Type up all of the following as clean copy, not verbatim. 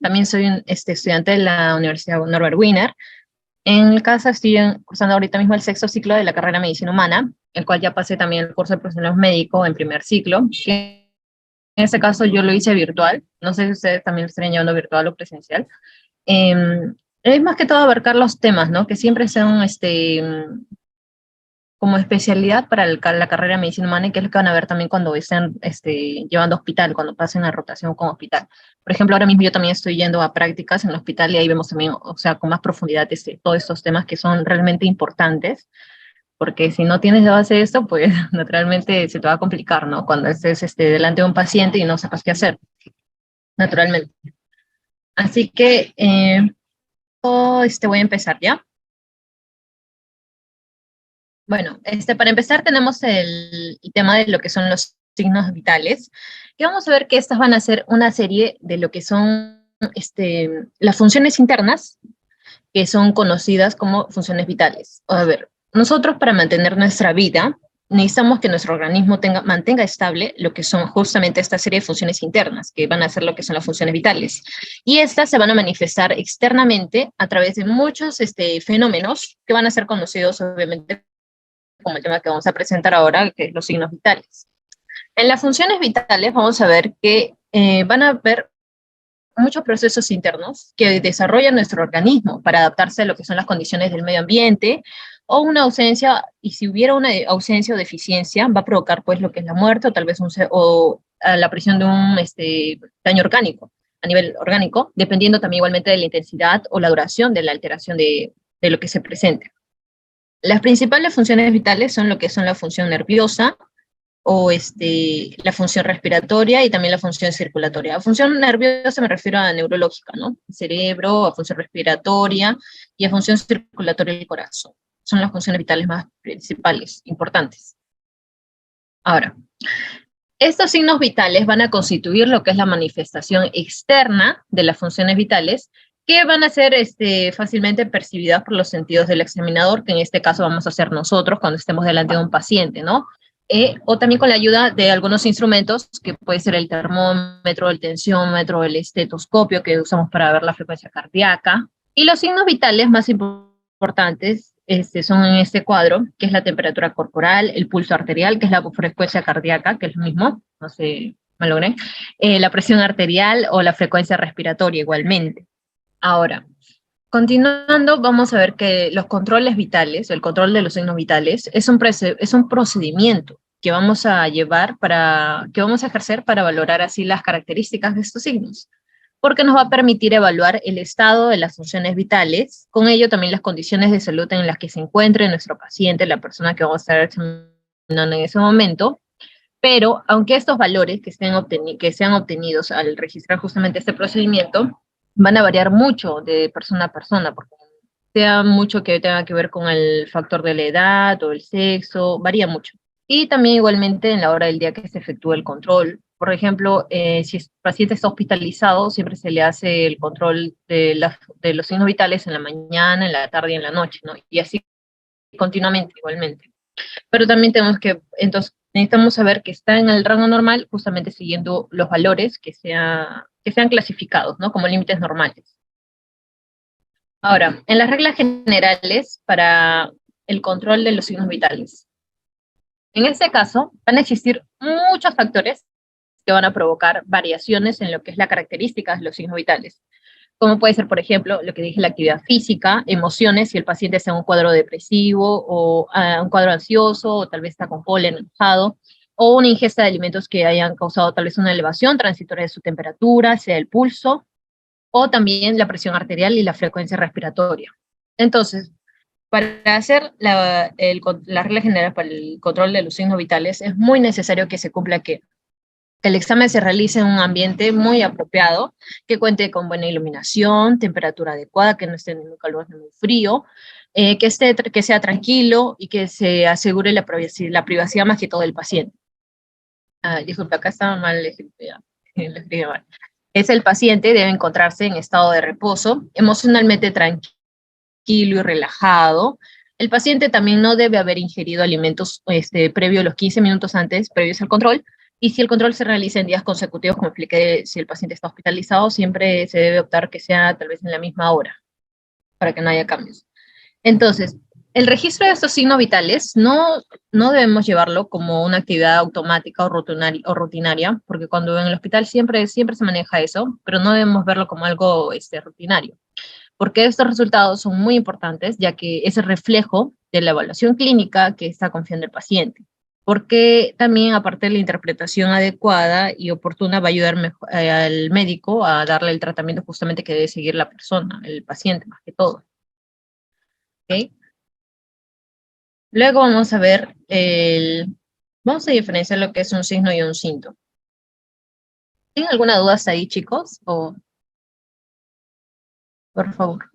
También soy un estudiante de la Universidad Norbert Wiener. En el caso estoy cursando ahorita mismo el sexto ciclo de la carrera de Medicina Humana, el cual ya pasé también el curso de profesional médico en primer ciclo, que en ese caso yo lo hice virtual. No sé si ustedes también lo están llevando virtual o presencial. Eh, es más que todo abarcar los temas, ¿no? Que siempre son como especialidad para la carrera de medicina humana, y que es lo que van a ver también cuando estén llevando hospital, cuando pasen la rotación con hospital. Por ejemplo, ahora mismo yo también estoy yendo a prácticas en el hospital y ahí vemos también, o sea, con más profundidad todos estos temas que son realmente importantes, porque si no tienes de base esto, pues naturalmente se te va a complicar, ¿no? Cuando estés delante de un paciente y no sepas qué hacer, naturalmente. Así que voy a empezar ya. Bueno, para empezar tenemos el tema de lo que son los signos vitales, y vamos a ver que estas van a ser una serie de lo que son las funciones internas, que son conocidas como funciones vitales. A ver, nosotros para mantener nuestra vida necesitamos que nuestro organismo mantenga estable lo que son justamente esta serie de funciones internas, que van a ser lo que son las funciones vitales. Y estas se van a manifestar externamente a través de muchos fenómenos que van a ser conocidos obviamente como el tema que vamos a presentar ahora, que es los signos vitales. En las funciones vitales vamos a ver que van a haber muchos procesos internos que desarrolla nuestro organismo para adaptarse a lo que son las condiciones del medio ambiente, o una ausencia, y si hubiera una ausencia o deficiencia, va a provocar pues lo que es la muerte, o tal vez la aparición de un daño orgánico, a nivel orgánico, dependiendo también igualmente de la intensidad o la duración de la alteración de lo que se presente. Las principales funciones vitales son lo que son la función nerviosa, o la función respiratoria, y también la función circulatoria. A función nerviosa me refiero a neurológica, ¿no? El cerebro, a función respiratoria, y a función circulatoria del corazón. Son las funciones vitales más principales, importantes. Ahora, estos signos vitales van a constituir lo que es la manifestación externa de las funciones vitales, que van a ser fácilmente percibidas por los sentidos del examinador, que en este caso vamos a ser nosotros cuando estemos delante de un paciente, ¿no? O también con la ayuda de algunos instrumentos, que puede ser el termómetro, el tensiómetro, el estetoscopio, que usamos para ver la frecuencia cardíaca. Y los signos vitales más importantes son en este cuadro, que es la temperatura corporal, el pulso arterial, que es la frecuencia cardíaca, que es lo mismo, no sé, me logré, la presión arterial o la frecuencia respiratoria igualmente. Ahora, continuando, vamos a ver que los controles vitales, el control de los signos vitales, es un procedimiento que vamos a que vamos a ejercer para valorar así las características de estos signos, porque nos va a permitir evaluar el estado de las funciones vitales, con ello también las condiciones de salud en las que se encuentre nuestro paciente, la persona que vamos a estar examinando en ese momento. Pero, aunque estos valores que sean obtenidos al registrar justamente este procedimiento, van a variar mucho de persona a persona, porque sea mucho que tenga que ver con el factor de la edad o el sexo, varía mucho. Y también igualmente en la hora del día que se efectúa el control. Por ejemplo, si el paciente está hospitalizado, siempre se le hace el control de los signos vitales en la mañana, en la tarde y en la noche, ¿no? Y así continuamente, igualmente. Pero también entonces, necesitamos saber que está en el rango normal, justamente siguiendo los valores que sean clasificados, ¿no? Como límites normales. Ahora, en las reglas generales para el control de los signos vitales. En este caso, van a existir muchos factores que van a provocar variaciones en lo que es la característica de los signos vitales, como puede ser, por ejemplo, lo que dije, la actividad física, emociones, si el paciente está en un cuadro depresivo o un cuadro ansioso, o tal vez está con polen enojado, o una ingesta de alimentos que hayan causado tal vez una elevación transitoria de su temperatura, sea el pulso, o también la presión arterial y la frecuencia respiratoria. Entonces, para hacer la regla general para el control de los signos vitales, es muy necesario que se cumpla que el examen se realice en un ambiente muy apropiado, que cuente con buena iluminación, temperatura adecuada, que no esté ni muy caluroso ni muy frío, que sea tranquilo y que se asegure la privacidad más que todo del paciente. Disculpa, acá estaba mal, lo escribí mal. El paciente debe encontrarse en estado de reposo, emocionalmente tranquilo y relajado. El paciente también no debe haber ingerido alimentos previo a los 15 minutos antes, previos al control, Y si el control se realiza en días consecutivos, como expliqué, si el paciente está hospitalizado, siempre se debe optar que sea tal vez en la misma hora, para que no haya cambios. Entonces, el registro de estos signos vitales no debemos llevarlo como una actividad automática o rutinaria, porque cuando en el hospital siempre se maneja eso, pero no debemos verlo como algo rutinario, porque estos resultados son muy importantes, ya que es el reflejo de la evaluación clínica que está confiando el paciente. Porque también, aparte de la interpretación adecuada y oportuna, va a ayudar al médico a darle el tratamiento justamente que debe seguir la persona, el paciente más que todo. ¿Okay? Luego vamos a ver vamos a diferenciar lo que es un signo y un síntoma. ¿Tienen alguna duda hasta ahí, chicos? O, por favor.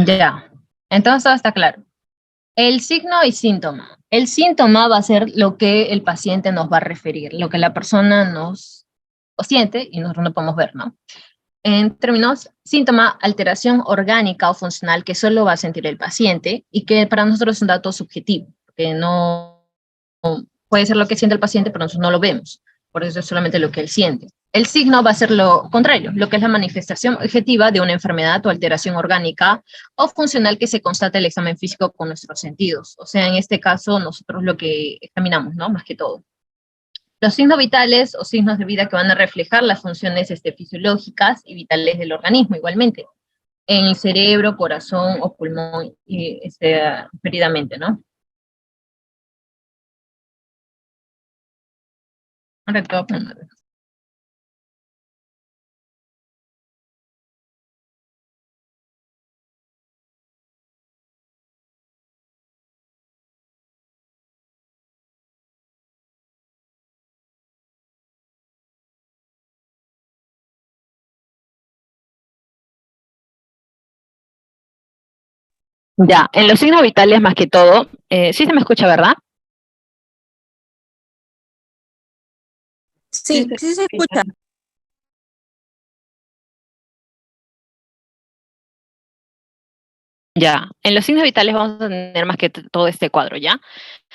Ya. Entonces todo está claro. El signo y síntoma. El síntoma va a ser lo que el paciente nos va a referir, lo que la persona nos siente y nosotros no podemos ver, ¿no? En términos, síntoma, alteración orgánica o funcional que solo va a sentir el paciente y que para nosotros es un dato subjetivo, que no puede ser lo que siente el paciente, pero nosotros no lo vemos. Por eso es solamente lo que él siente. El signo va a ser lo contrario, lo que es la manifestación objetiva de una enfermedad o alteración orgánica o funcional que se constata en el examen físico con nuestros sentidos. O sea, en este caso, nosotros lo que examinamos, ¿no? Más que todo. Los signos vitales o signos de vida que van a reflejar las funciones fisiológicas y vitales del organismo, igualmente, en el cerebro, corazón o pulmón, referidamente, ¿no? Correcto. Ya, en los signos vitales más que todo, sí se me escucha, ¿verdad? Sí, Sí, sí se escucha. ya, en los signos vitales vamos a tener más que todo este cuadro, ¿ya?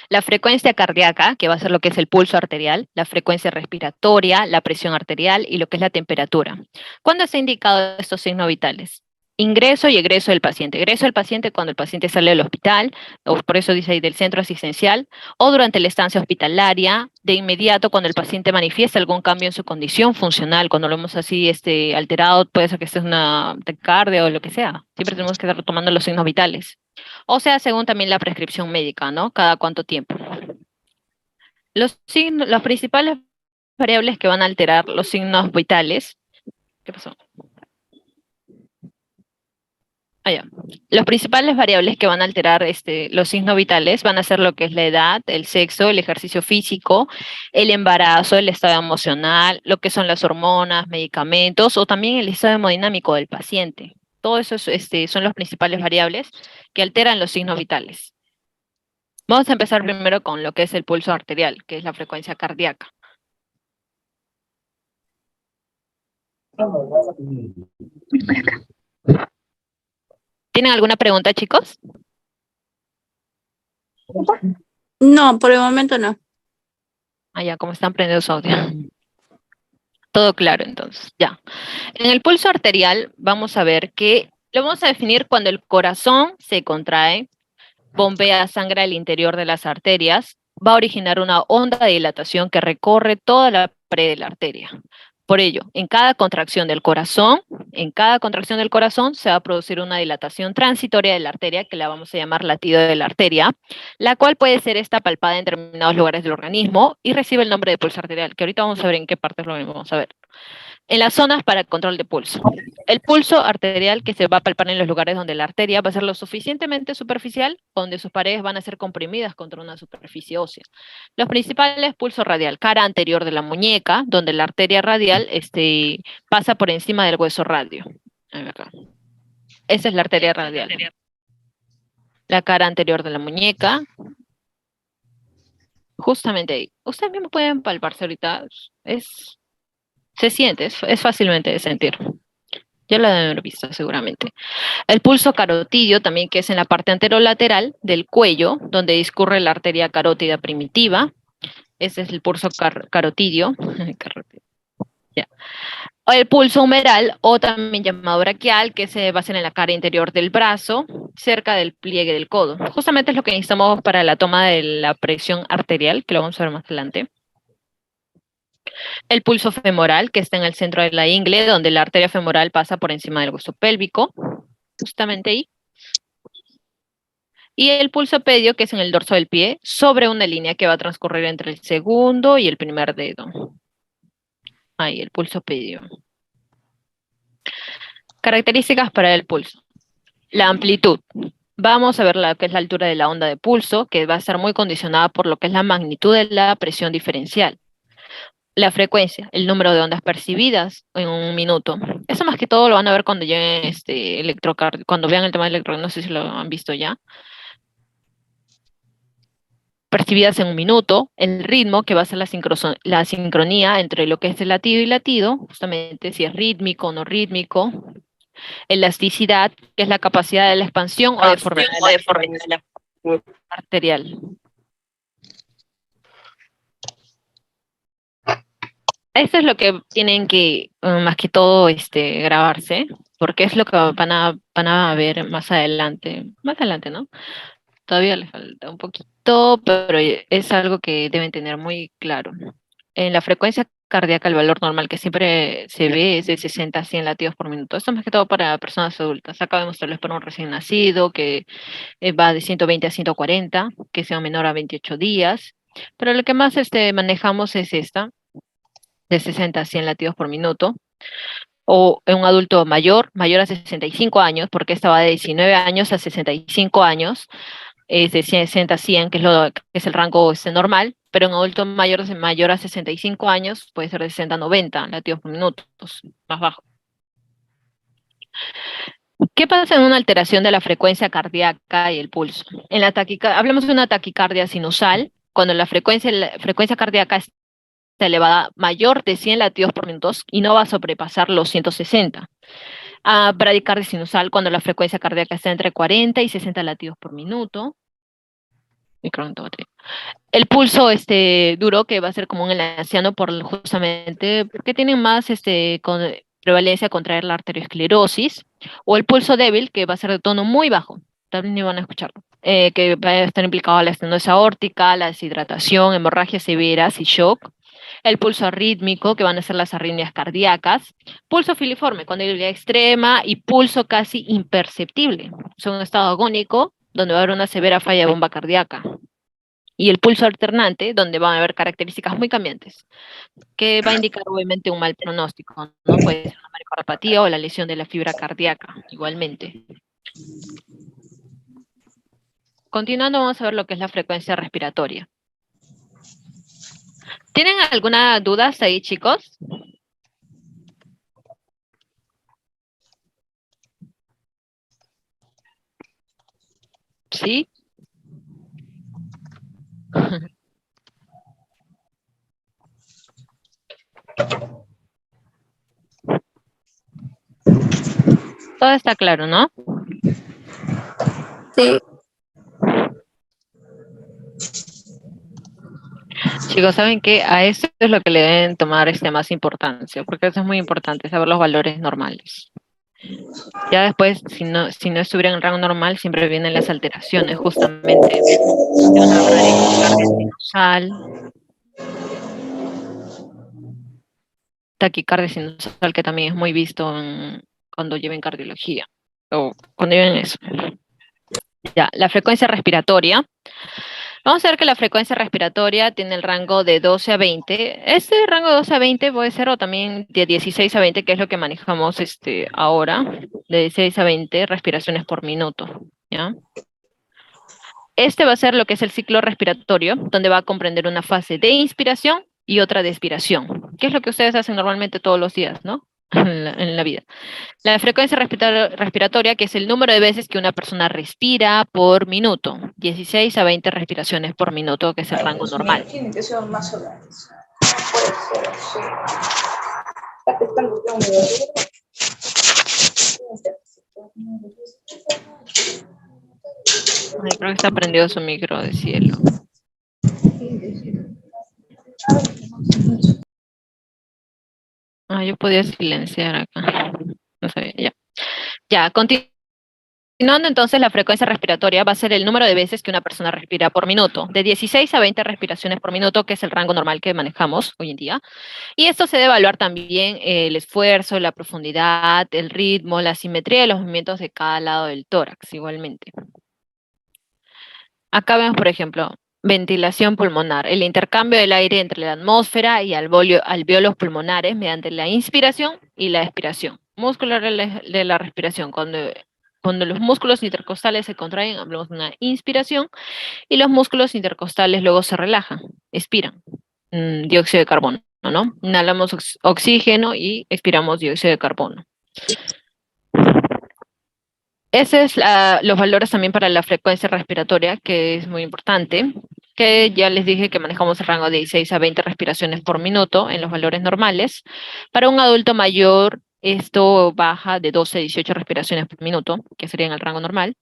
La frecuencia cardíaca, que va a ser lo que es el pulso arterial, la frecuencia respiratoria, la presión arterial y lo que es la temperatura. ¿Cuándo se han indicado estos signos vitales? Ingreso y egreso del paciente. Egreso del paciente cuando el paciente sale del hospital, o por eso dice ahí del centro asistencial, o durante la estancia hospitalaria, de inmediato cuando el paciente manifiesta algún cambio en su condición funcional, cuando lo vemos así alterado, puede ser que esté una taquicardia o lo que sea. Siempre tenemos que estar tomando los signos vitales. O sea, según también la prescripción médica, ¿no? Cada cuánto tiempo. Los principales variables que van a alterar los signos vitales. ¿Qué pasó? Ah, ya. Los principales variables que van a alterar los signos vitales van a ser lo que es la edad, el sexo, el ejercicio físico, el embarazo, el estado emocional, lo que son las hormonas, medicamentos o también el estado hemodinámico del paciente. Todo eso son los principales variables que alteran los signos vitales. Vamos a empezar primero con lo que es el pulso arterial, que es la frecuencia cardíaca. ¿Tienen alguna pregunta, chicos? No, por el momento no. Ah, ya, como están prendidos su audio. Todo claro, entonces, ya. En el pulso arterial vamos a ver que lo vamos a definir cuando el corazón se contrae, bombea sangre al interior de las arterias, va a originar una onda de dilatación que recorre toda la pared de la arteria. Por ello, en cada contracción del corazón se va a producir una dilatación transitoria de la arteria, que la vamos a llamar latido de la arteria, la cual puede ser esta palpada en determinados lugares del organismo y recibe el nombre de pulso arterial, que ahorita vamos a ver en qué partes lo vamos a ver. En las zonas para control de pulso. El pulso arterial que se va a palpar en los lugares donde la arteria va a ser lo suficientemente superficial, donde sus paredes van a ser comprimidas contra una superficie ósea. Los principales, pulso radial, cara anterior de la muñeca, donde la arteria radial pasa por encima del hueso radio. Acá. Esa es la arteria radial. la cara anterior de la muñeca, justamente ahí. Ustedes mismos pueden palparse ahorita, se siente, es fácilmente de sentir. Ya lo deben haber visto seguramente. El pulso carotidio también, que es en la parte anterolateral del cuello, donde discurre la arteria carótida primitiva. Ese es el pulso carotidio. Ya. O el pulso humeral, o también llamado braquial, que se basa en la cara interior del brazo, cerca del pliegue del codo. Justamente es lo que necesitamos para la toma de la presión arterial, que lo vamos a ver más adelante. El pulso femoral, que está en el centro de la ingle, donde la arteria femoral pasa por encima del hueso pélvico, justamente ahí. Y el pulso pedio, que es en el dorso del pie, sobre una línea que va a transcurrir entre el segundo y el primer dedo. Ahí, el pulso pedio. Características para el pulso. La amplitud. Vamos a ver lo que es la altura de la onda de pulso, que va a estar muy condicionada por lo que es la magnitud de la presión diferencial. La frecuencia, el número de ondas percibidas en un minuto. Eso más que todo lo van a ver cuando lleguen cuando vean el tema del electrocardio, no sé si lo han visto ya. Percibidas en un minuto, el ritmo, que va a ser la sincronía entre lo que es el latido y latido, justamente si es rítmico o no rítmico. Elasticidad, que es la capacidad de la expansión o deformidad arterial. Esto es lo que tienen que, más que todo, grabarse, porque es lo que van a ver más adelante. Más adelante, ¿no? Todavía les falta un poquito, pero es algo que deben tener muy claro. En la frecuencia cardíaca, el valor normal que siempre se ve es de 60 a 100 latidos por minuto. Esto más que todo para personas adultas. Acá vemos tal vez para un recién nacido, que va de 120 a 140, que sea menor a 28 días. Pero lo que más manejamos es esta, de 60 a 100 latidos por minuto. O en un adulto mayor a 65 años, porque esta va de 19 años a 65 años, es de 60 a 100, que es el rango normal, pero en adulto mayor a 65 años puede ser de 60 a 90 latidos por minuto, más bajo. ¿Qué pasa en una alteración de la frecuencia cardíaca y el pulso? Hablamos de una taquicardia sinusal, cuando la frecuencia cardíaca está elevada mayor de 100 latidos por minuto y no va a sobrepasar los 160. Bradicardia sinusal, cuando la frecuencia cardíaca está entre 40 y 60 latidos por minuto. El pulso duro, que va a ser común en el anciano justamente porque tienen más prevalencia a contraer la arteriosclerosis, o el pulso débil, que va a ser de tono muy bajo, también ni van a escucharlo, que va a estar implicado la estenosis aórtica, la deshidratación, hemorragias severas y shock. El pulso arrítmico, que van a ser las arritmias cardíacas. Pulso filiforme, con debilidad extrema, y pulso casi imperceptible, son un estado agónico, donde va a haber una severa falla de bomba cardíaca. Y el pulso alternante, donde van a haber características muy cambiantes, que va a indicar obviamente un mal pronóstico, ¿no? Puede ser una maricoropatía o la lesión de la fibra cardíaca, igualmente. Continuando, vamos a ver lo que es la frecuencia respiratoria. ¿Tienen alguna duda hasta ahí, chicos? ¿Sí? Todo está claro, ¿no? Sí. Chicos, ¿saben qué? A eso es lo que le deben tomar más importancia, porque eso es muy importante, saber los valores normales. Ya después, si no estuviera en el rango normal, siempre vienen las alteraciones, justamente, de una bradicardia sinusal, taquicardia sinusal, que también es muy visto cuando lleven cardiología, o cuando lleven eso. Ya, la frecuencia respiratoria. Vamos a ver que la frecuencia respiratoria tiene el rango de 12 a 20. Este rango de 12 a 20 puede ser, o también de 16 a 20, que es lo que manejamos ahora, de 16 a 20 respiraciones por minuto, ¿ya? Este va a ser lo que es el ciclo respiratorio, donde va a comprender una fase de inspiración y otra de expiración, que es lo que ustedes hacen normalmente todos los días, ¿no? en la vida. La frecuencia respiratoria, que es el número de veces que una persona respira por minuto. 16 a 20 respiraciones por minuto, que es el rango normal. Tiene que ser más organizado. Puede ser así. Está pescando Ay, creo que está prendido su micro de cielo. Ah, yo podía silenciar acá. No sabía, ya. Ya, continuando entonces, la frecuencia respiratoria va a ser el número de veces que una persona respira por minuto, de 16 a 20 respiraciones por minuto, que es el rango normal que manejamos hoy en día. Y esto se debe evaluar también el esfuerzo, la profundidad, el ritmo, la simetría de los movimientos de cada lado del tórax, igualmente. Acá vemos, por ejemplo, ventilación pulmonar, el intercambio del aire entre la atmósfera y alvéolos pulmonares mediante la inspiración y la expiración. Músculo de la respiración, cuando los músculos intercostales se contraen, hablamos de una inspiración, y los músculos intercostales luego se relajan, expiran dióxido de carbono, ¿no? Inhalamos oxígeno y expiramos dióxido de carbono. Ese es los valores también para la frecuencia respiratoria, que es muy importante, que ya les dije que manejamos el rango de 16 a 20 respiraciones por minuto en los valores normales. Para un adulto mayor, esto baja de 12 a 18 respiraciones por minuto, que sería en el rango normal.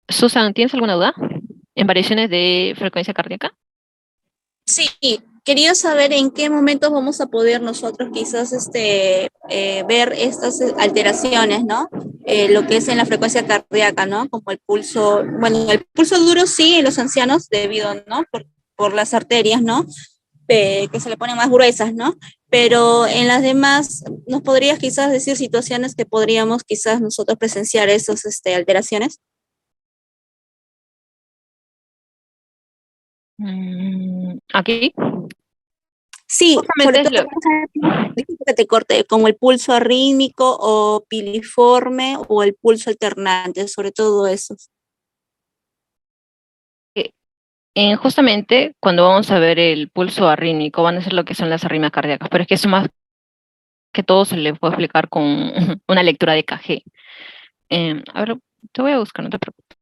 Susan, ¿tienes alguna duda en variaciones de frecuencia cardíaca? Sí, quería saber en qué momentos vamos a poder nosotros quizás ver estas alteraciones, ¿no? Lo que es en la frecuencia cardíaca, ¿no? Como el pulso, bueno, el pulso duro sí en los ancianos debido, ¿no? Por las arterias, ¿no? Que se le ponen más gruesas, ¿no? Pero en las demás, ¿nos podrías quizás decir situaciones que podríamos quizás nosotros presenciar esas alteraciones? Aquí. Sí, sobre Justamente todo, disculpa que te corte, como el pulso arrítmico o piliforme o el pulso alternante, sobre todo esos. Justamente cuando vamos a ver el pulso arrítmico van a ser lo que son las arritmias cardíacas, pero es que eso más que todo se le puede explicar con una lectura de EKG. A ver, te voy a buscar, no te preocupes.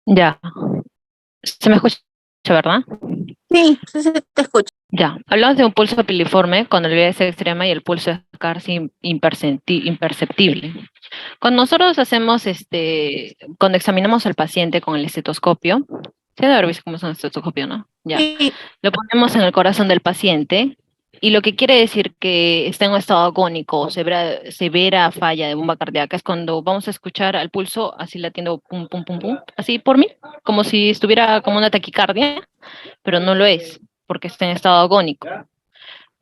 Ya, se me escucha, ¿verdad? Sí, sí, sí, te escucho. Ya, hablamos de un pulso piliforme con la es extrema y el pulso es casi imperceptible. Cuando nosotros hacemos, cuando examinamos al paciente con el estetoscopio, se debe haber visto cómo es un estetoscopio, ¿no? Ya, Sí, lo ponemos en el corazón del paciente y lo que quiere decir que está en un estado agónico o severa falla de bomba cardíaca es cuando vamos a escuchar al pulso así latiendo pum, pum, pum, pum, así por mí, como si estuviera como una taquicardia, pero no lo es, porque está en estado agónico.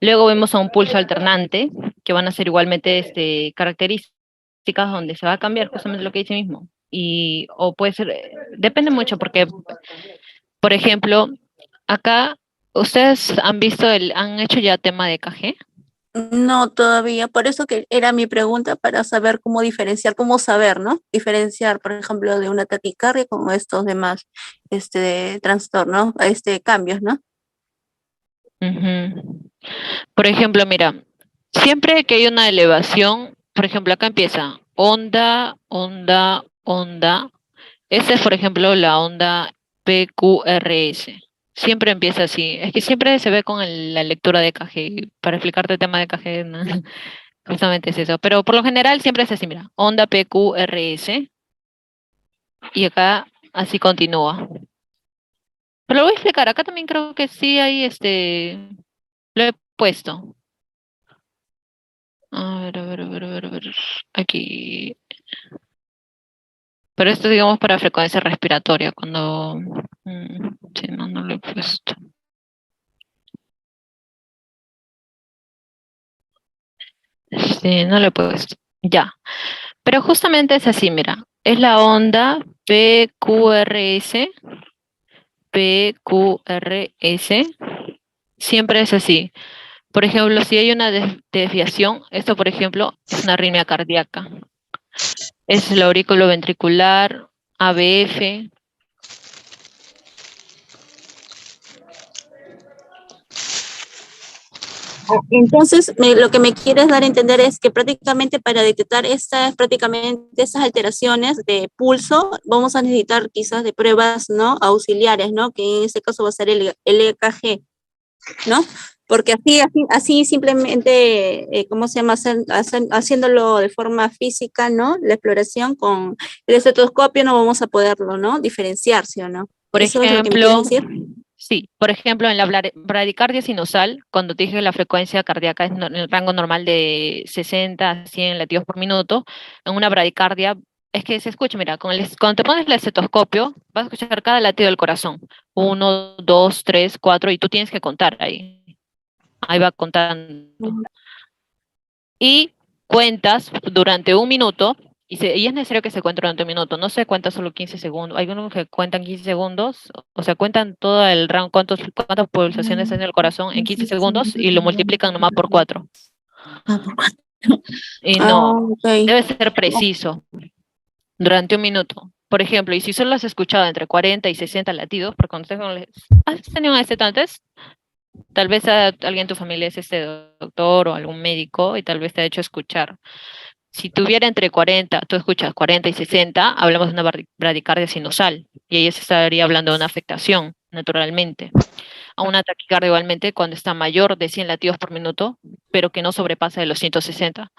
Luego vemos a un pulso alternante, que van a ser igualmente características donde se va a cambiar justamente lo que dice mismo. Y, o puede ser, depende mucho, porque, por ejemplo, acá, ¿ustedes han visto, han hecho ya tema de EKG? no todavía, por eso que era mi pregunta para saber cómo diferenciar, cómo saber, ¿no? Diferenciar, por ejemplo, de una taquicardia con estos demás trastornos, cambios, ¿no? Ujú. Por ejemplo, mira, siempre que hay una elevación, por ejemplo, acá empieza onda, onda, onda. Esta es, por ejemplo, la onda PQRS. Siempre empieza así. Es que siempre se ve con la lectura de EKG. Para explicarte el tema de EKG, ¿no? Justamente es eso. Pero por lo general siempre es así, mira. Onda PQRS. Y acá así continúa. Pero lo voy a explicar. Acá también creo que sí hay lo he puesto. A ver, a ver, a ver, a ver, a ver. Aquí. Pero esto digamos para frecuencia respiratoria, cuando... sí, no, no lo he puesto. Sí, no lo he puesto. Ya. Pero justamente es así, mira. Es la onda PQRS. PQRS. Siempre es así. Por ejemplo, si hay una desviación, esto por ejemplo es una arritmia cardíaca. Es el aurículo ventricular, ABF. Entonces, lo que me quieres dar a entender es que prácticamente para detectar estas alteraciones de pulso, vamos a necesitar quizás de pruebas, ¿no? Auxiliares, ¿no? Que en este caso va a ser el EKG, ¿no? Porque así simplemente, ¿cómo se llama? Haciéndolo de forma física, ¿no? La exploración con el estetoscopio no vamos a poderlo, ¿no? Diferenciar, ¿sí o no? Por ¿Eso es lo que me quieres ejemplo, decir? sí, por ejemplo, en la bradicardia sinusal, cuando te dije que la frecuencia cardíaca es en el rango normal de 60 a 100 latidos por minuto, en una bradicardia, es que se escucha, mira, cuando te pones el estetoscopio, vas a escuchar cada latido del corazón. 1, 2, 3, 4, y tú tienes que contar ahí. Ahí va contando. Y cuentas durante un minuto, y es necesario que se cuente durante un minuto, no se cuenta solo 15 segundos, hay unos que cuentan 15 segundos, o sea, cuentan todo el rango, cuántas pulsaciones en el corazón en 15 segundos y lo multiplican nomás por 4. Y no, Ok. debe ser preciso, durante un minuto. Por ejemplo, y si solo has escuchado entre 40 y 60 latidos, por consejo, ¿has tenido un antes? Tal vez alguien en tu familia es doctor o algún médico y tal vez te ha hecho escuchar. Si tuviera entre 40, tú escuchas 40 y 60, hablamos de una bradicardia sinusal y ahí se estaría hablando de una afectación, naturalmente. A una taquicardia igualmente cuando está mayor de 100 latidos por minuto, pero que no sobrepasa de los 160.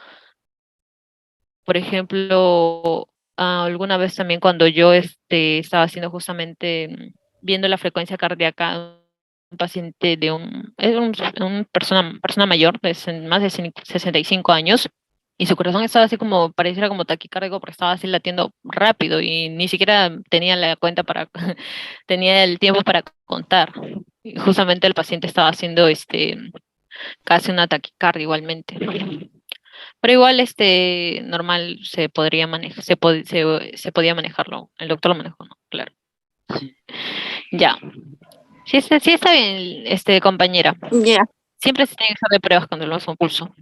Por ejemplo, alguna vez también cuando yo estaba haciendo justamente, viendo la frecuencia cardíaca, un paciente es persona mayor, más de 65 años, y su corazón estaba así como, pareciera como taquicárdico porque estaba así latiendo rápido y ni siquiera tenía la cuenta tenía el tiempo para contar. Y justamente el paciente estaba haciendo casi una taquicardia igualmente. Pero igual normal se podría manejar, se podía manejarlo. El doctor lo manejó, ¿no? Claro. Ya. Sí está bien, compañera. Ya, Siempre se tiene que hacer de pruebas cuando lo un pulso.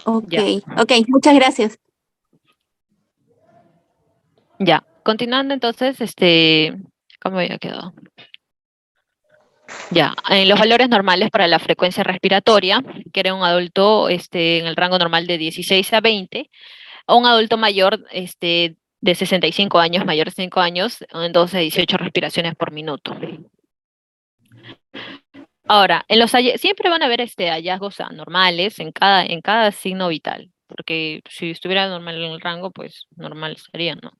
ok, Ya. ok, muchas gracias. Ya. Continuando entonces, ¿cómo había quedado? Ya, en los valores normales para la frecuencia respiratoria, que era un adulto en el rango normal de 16 a 20, o un adulto mayor de 65 años, mayor de 5 años, en 12 a 18 respiraciones por minuto. Ahora, siempre van a haber hallazgos anormales en cada signo vital, porque si estuviera normal en el rango, pues normal estaría, ¿no?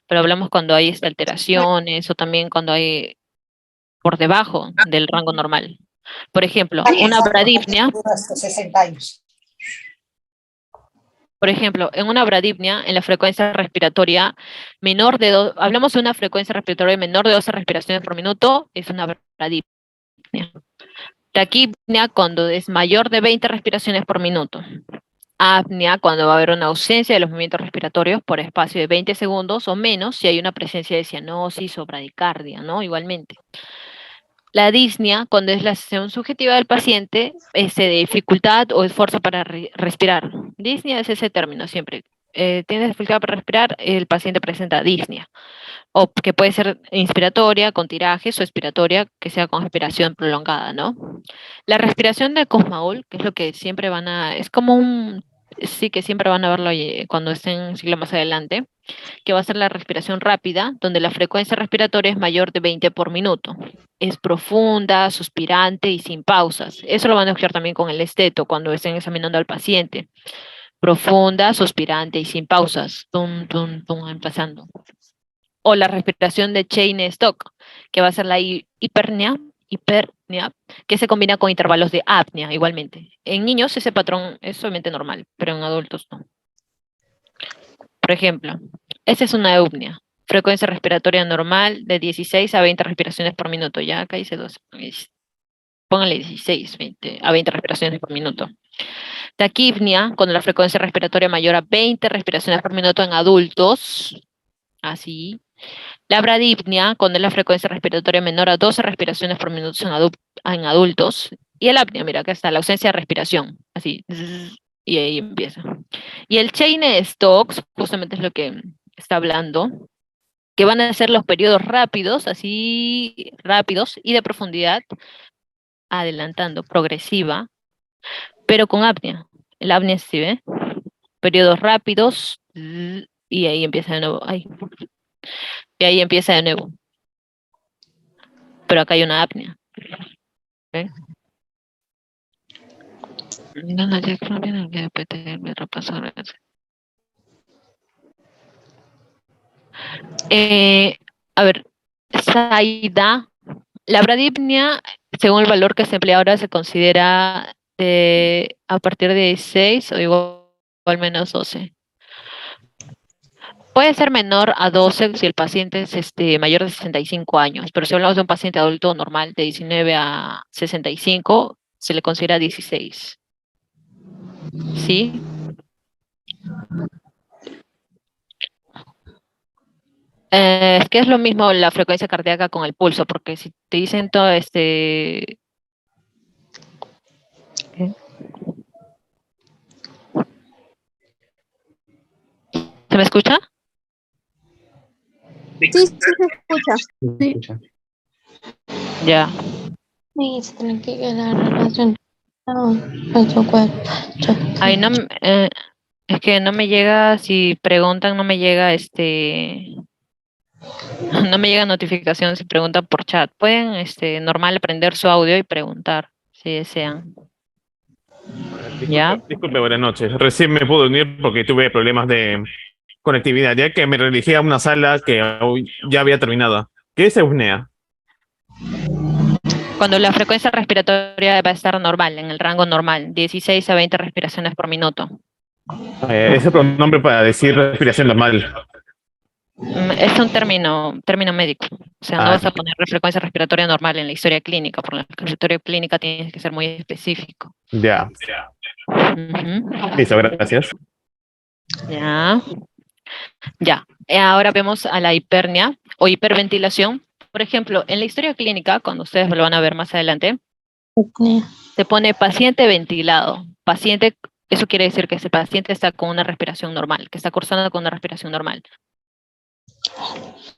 Pero hablamos cuando hay alteraciones o también cuando hay por debajo del rango normal. Por ejemplo, una bradipnia. Hasta 60 años. Por ejemplo, en una bradipnia, en la frecuencia respiratoria hablamos de una frecuencia respiratoria menor de 12 respiraciones por minuto, es una bradipnia. Taquipnia cuando es mayor de 20 respiraciones por minuto. Apnea cuando va a haber una ausencia de los movimientos respiratorios por espacio de 20 segundos o menos si hay una presencia de cianosis o bradicardia, ¿no? Igualmente. La disnea, cuando es la sensación subjetiva del paciente, de dificultad o esfuerzo para respirar. Disnea es ese término siempre. tiene dificultad para respirar, el paciente presenta disnea, o que puede ser inspiratoria con tirajes o expiratoria que sea con expiración prolongada, ¿no? La respiración de Kussmaul, que es lo que siempre es como sí que siempre van a verlo cuando estén en siglo más adelante, que va a ser la respiración rápida, donde la frecuencia respiratoria es mayor de 20 por minuto. Es profunda, suspirante y sin pausas. Eso lo van a escuchar también con el esteto cuando estén examinando al paciente. Profunda, suspirante y sin pausas. Tum, tum, tum, empezando. O la respiración de Cheyne-Stokes, que va a ser la hipernia, que se combina con intervalos de apnea igualmente. En niños ese patrón es solamente normal, pero en adultos no. Por ejemplo, esa es una eupnia. Frecuencia respiratoria normal de 16 a 20 respiraciones por minuto. Ya acá dice 12. Póngale 16 a 20 respiraciones por minuto. Taquipnia, cuando la frecuencia respiratoria mayor a 20 respiraciones por minuto en adultos. Así. La bradipnia, cuando es la frecuencia respiratoria menor a 12 respiraciones por minuto en adultos. Y el apnea, mira, acá está, la ausencia de respiración. Así. Y ahí empieza. Y el Cheyne-Stokes, justamente es lo que está hablando, que van a ser los periodos rápidos, así rápidos y de profundidad, adelantando, progresiva, pero con apnea. El apnea sí, ¿ve? Periodos rápidos, y ahí empieza de nuevo. Y ahí empieza de nuevo. Pero acá hay una apnea. ¿Ve? A ver, Saida, la bradipnia, según el valor que se emplea ahora, se considera a partir de 6 o igual menos 12. Puede ser menor a 12 si el paciente es mayor de 65 años, pero si hablamos de un paciente adulto normal de 19 a 65, se le considera 16. ¿Sí? Es que es lo mismo la frecuencia cardíaca con el pulso, porque si te dicen todo ¿qué? ¿Se me escucha? Sí, sí se escucha. Ya. Se tiene que quedar relación con su cuerpo. Ay, no, es que no me llega, si preguntan, no me llega no me llega notificación si preguntan por chat. Pueden normal prender su audio y preguntar si desean. ¿Ya? Disculpe, buenas noches. Recién me pude unir porque tuve problemas de conectividad, ya que me dirigí a una sala que hoy ya había terminado. ¿Qué es eupnea? Cuando la frecuencia respiratoria va a estar normal, en el rango normal, 16 a 20 respiraciones por minuto. Es el pronombre para decir respiración normal. Es un término médico. O sea, no vas a poner frecuencia respiratoria normal en la historia clínica, porque en la historia clínica tienes que ser muy específico. Ya. Listo, gracias. Ya. Ya. Ahora vemos a la hipernia o hiperventilación. Por ejemplo, en la historia clínica, cuando ustedes lo van a ver más adelante, se pone paciente ventilado. Paciente, eso quiere decir que ese paciente está con una respiración normal, que está cursando con una respiración normal.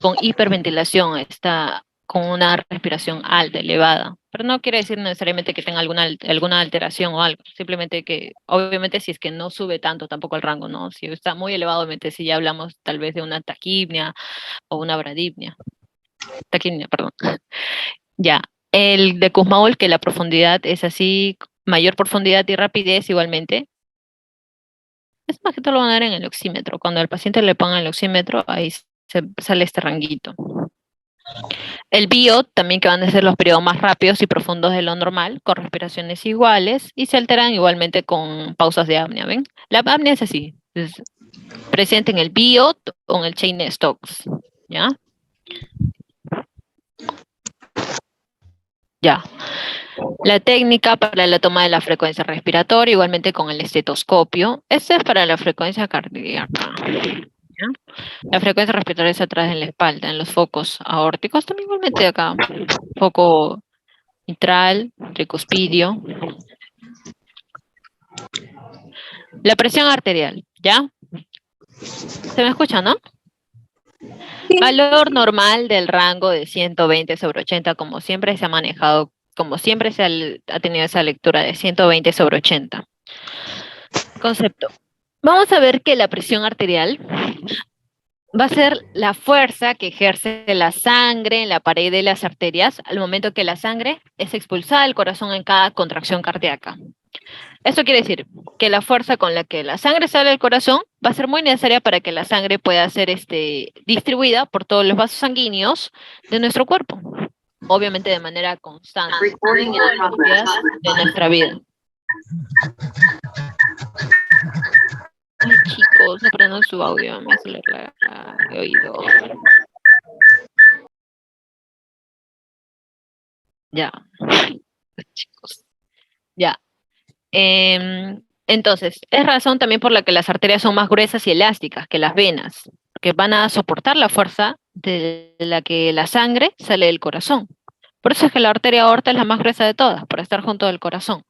Con hiperventilación está con una respiración alta, elevada. Pero no quiere decir necesariamente que tenga alguna alteración o algo. Simplemente que, obviamente, si es que no sube tanto tampoco el rango, ¿no? Si está muy elevado, obviamente, si ya hablamos tal vez de una taquipnia o una bradipnia. Taquipnia, perdón. Ya. El de Kussmaul, que la profundidad es así, mayor profundidad y rapidez igualmente. Es más que todo lo van a ver en el oxímetro. Cuando al paciente le pongan el oxímetro, ahí sale este ranguito. El bio, también que van a ser los periodos más rápidos y profundos de lo normal, con respiraciones iguales, y se alteran igualmente con pausas de apnea, ¿ven? La apnea es así, es presente en el bio o en el Cheyne-Stokes, ¿ya? Ya. La técnica para la toma de la frecuencia respiratoria, igualmente con el estetoscopio. Este es para la frecuencia cardíaca. ¿Ya? La frecuencia respiratoria es atrás en la espalda, en los focos aórticos, también igualmente acá. Foco mitral, tricuspidio. La presión arterial, ¿ya? ¿Se me escucha, no? Valor normal del rango de 120/80, como siempre se ha manejado, como siempre ha tenido esa lectura de 120/80. Concepto. Vamos a ver que la presión arterial va a ser la fuerza que ejerce la sangre en la pared de las arterias al momento que la sangre es expulsada del corazón en cada contracción cardíaca. Esto quiere decir que la fuerza con la que la sangre sale del corazón va a ser muy necesaria para que la sangre pueda ser distribuida por todos los vasos sanguíneos de nuestro cuerpo, obviamente de manera constante todos los días de nuestra vida. Ay, chicos, no prendan su audio, me hace el oído. Ya, chicos, ya. Entonces, es razón también por la que las arterias son más gruesas y elásticas que las venas, que van a soportar la fuerza de la que la sangre sale del corazón. Por eso es que la arteria aorta es la más gruesa de todas, por estar junto al corazón,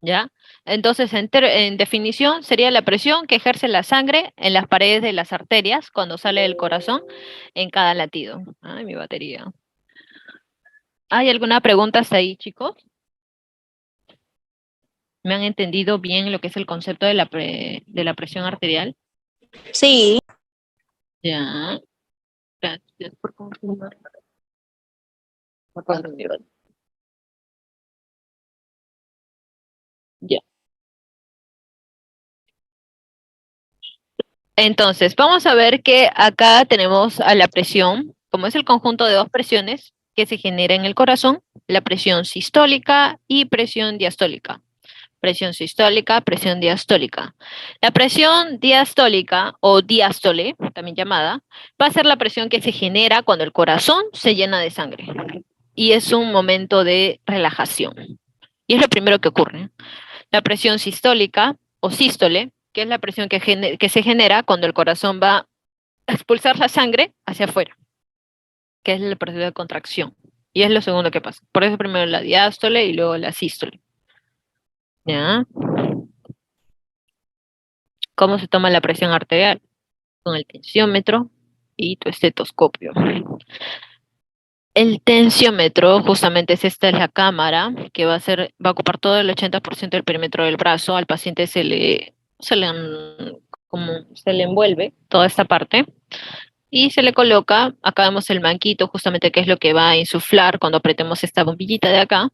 ¿ya? Entonces, en definición, sería la presión que ejerce la sangre en las paredes de las arterias cuando sale del corazón en cada latido. Ay, mi batería. ¿Hay alguna pregunta hasta ahí, chicos? ¿Me han entendido bien lo que es el concepto de la presión arterial? Sí. Ya. Gracias por confirmar. Ya. Entonces, vamos a ver que acá tenemos a la presión, como es el conjunto de dos presiones que se genera en el corazón, la presión sistólica y presión diastólica. Presión sistólica, presión diastólica. La presión diastólica o diástole, también llamada, va a ser la presión que se genera cuando el corazón se llena de sangre. Y es un momento de relajación. Y es lo primero que ocurre. La presión sistólica o sístole, que es la presión que se genera cuando el corazón va a expulsar la sangre hacia afuera, que es el proceso de contracción. Y es lo segundo que pasa. Por eso primero la diástole y luego la sístole. ¿Ya? ¿Cómo se toma la presión arterial? Con el tensiómetro y tu estetoscopio. El tensiómetro, justamente esta es la cámara que va a ocupar todo el 80% del perímetro del brazo. Al paciente como se le envuelve toda esta parte y se le coloca, acá vemos el manquito, justamente que es lo que va a insuflar cuando apretemos esta bombillita de acá.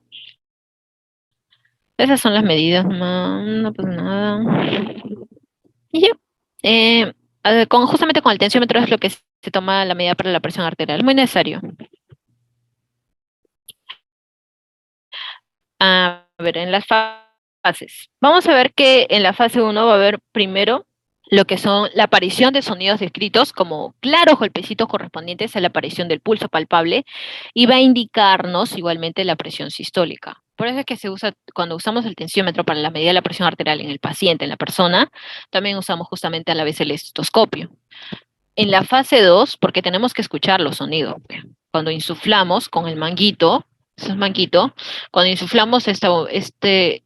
Esas son las medidas, no pasa nada. Y ya. Justamente con el tensiómetro es lo que se toma la medida para la presión arterial. Muy necesario. A ver, en las fases. Vamos a ver que en la fase 1 va a haber primero lo que son la aparición de sonidos descritos como claros golpecitos correspondientes a la aparición del pulso palpable y va a indicarnos igualmente la presión sistólica. Por eso es que se usa, cuando usamos el tensiómetro para la medida de la presión arterial en el paciente, en la persona, también usamos justamente a la vez el estetoscopio. En la fase 2, porque tenemos que escuchar los sonidos, cuando insuflamos con el manguito, ese es manguito, cuando insuflamos este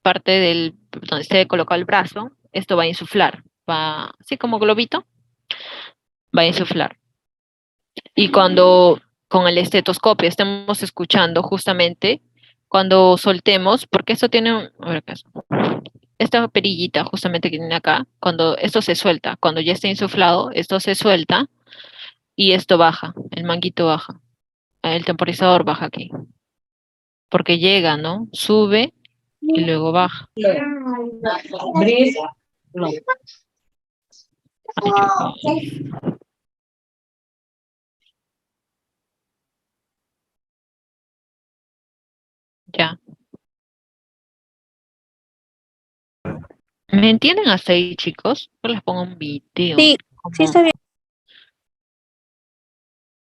parte del, donde esté colocado el brazo, esto va a insuflar, va así como globito, va a insuflar. Y cuando con el estetoscopio estemos escuchando justamente, cuando soltemos, porque esto tiene, a ver, esta perillita justamente que tiene acá, cuando esto se suelta, cuando ya está insuflado, esto se suelta y esto baja, el manguito baja, el temporizador baja aquí, porque llega, ¿no? Sube y luego baja. Ya. ¿Me entienden hasta ahí, chicos? Yo les pongo un video. Sí, sí está bien.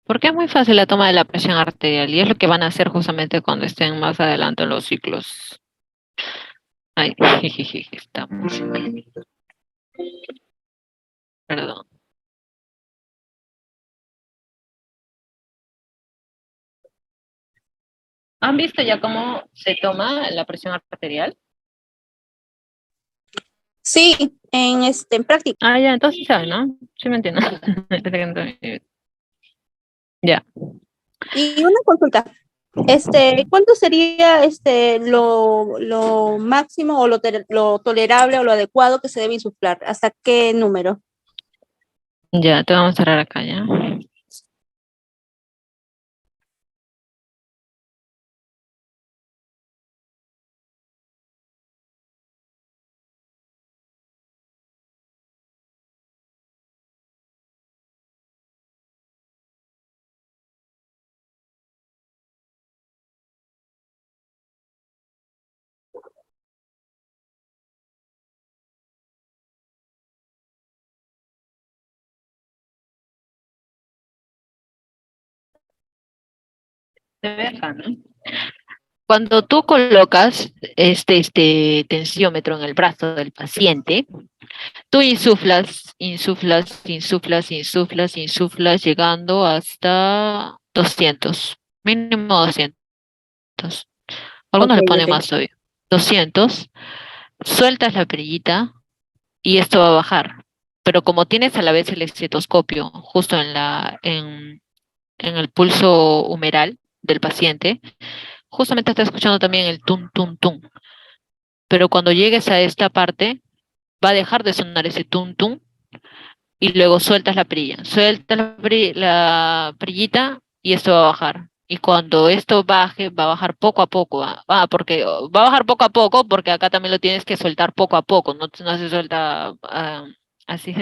Porque es muy fácil la toma de la presión arterial y es lo que van a hacer justamente cuando estén más adelante en los ciclos. Ay, estamos. Perdón. ¿Han visto ya cómo se toma la presión arterial? Sí, en práctica. Ah, ya, entonces sí sabe, ¿no? Sí me entiendo. Ya. Y una consulta. ¿Cuánto sería lo máximo o lo tolerable o lo adecuado que se debe insuflar? ¿Hasta qué número? Ya, te vamos a cerrar acá, ya. Se ve acá, ¿no? Cuando tú colocas este tensiómetro en el brazo del paciente, tú insuflas, insuflas, insuflas, insuflas, insuflas, llegando hasta 200, mínimo 200. Ok, Algunos le ponen ok. más todavía. 200, sueltas la perillita y esto va a bajar. Pero como tienes a la vez el estetoscopio justo en el pulso humeral del paciente, justamente está escuchando también el tum, tum, tum. Pero cuando llegues a esta parte, va a dejar de sonar ese tum, tum y luego sueltas la perilla. Sueltas la perillita y esto va a bajar. Y cuando esto baje, va a bajar poco a poco. Porque va a bajar poco a poco, porque acá también lo tienes que soltar poco a poco. No, no se suelta así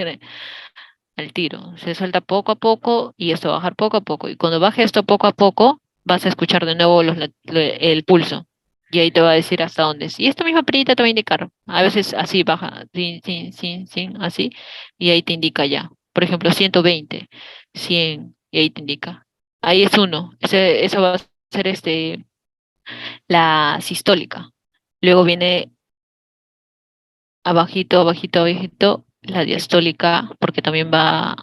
al tiro. Se suelta poco a poco y esto va a bajar poco a poco. Y cuando baje esto poco a poco, vas a escuchar de nuevo el pulso. Y ahí te va a decir hasta dónde es. Y esta misma perillita te va a indicar. A veces así baja, sin, sin, sin, sin, así. Y ahí te indica ya. Por ejemplo, 120, 100, y ahí te indica. Ahí es uno. Eso va a ser la sistólica. Luego viene abajito, abajito, abajito, la diastólica, porque también va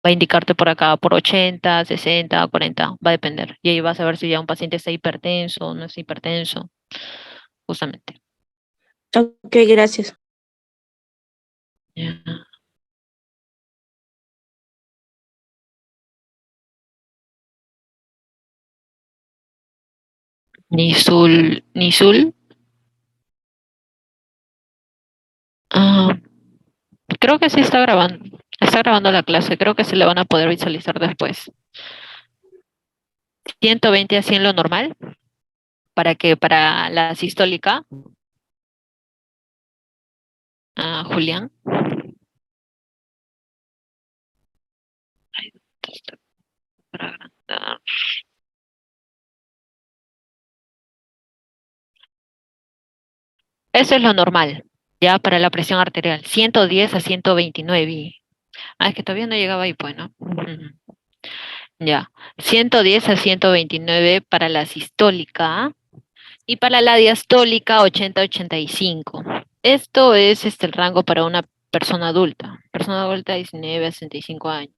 a indicarte por acá por 80, 60, 40, va a depender. Y ahí vas a ver si ya un paciente está hipertenso o no es hipertenso, justamente. Ok, gracias. Ya. Nisul, Nisul. Ah, creo que sí está grabando. Está grabando la clase, creo que se le van a poder visualizar después. 120 así en lo normal, para que para la sistólica, Julián. Ay, está para agrandar. Eso es lo normal, ya para la presión arterial, 110 a 129. Es que todavía no llegaba ahí, pues, ¿no? Ujú. Ya, 110 a 129 para la sistólica y para la diastólica 80 a 85. Esto es el rango para una persona adulta 19 a 65 años.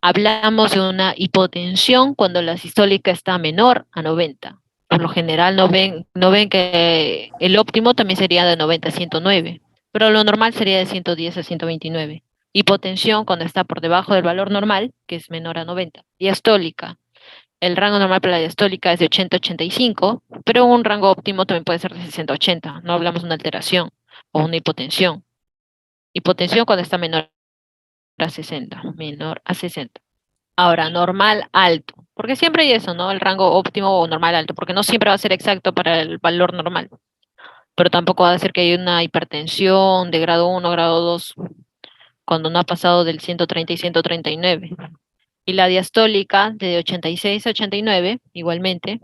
Hablamos de una hipotensión cuando la sistólica está menor a 90. Por lo general no ven que el óptimo también sería de 90 a 109, pero lo normal sería de 110 a 129. Hipotensión cuando está por debajo del valor normal, que es menor a 90. Diastólica. El rango normal para la diastólica es de 80 a 85, pero un rango óptimo también puede ser de 60 a 80. No hablamos de una alteración o una hipotensión. Hipotensión cuando está menor a 60. Menor a 60. Ahora, normal alto, porque siempre hay eso, ¿no? El rango óptimo o normal alto, porque no siempre va a ser exacto para el valor normal, pero tampoco va a ser que haya una hipertensión de grado 1, grado 2, cuando no ha pasado del 130 y 139. Y la diastólica de 86 a 89, igualmente,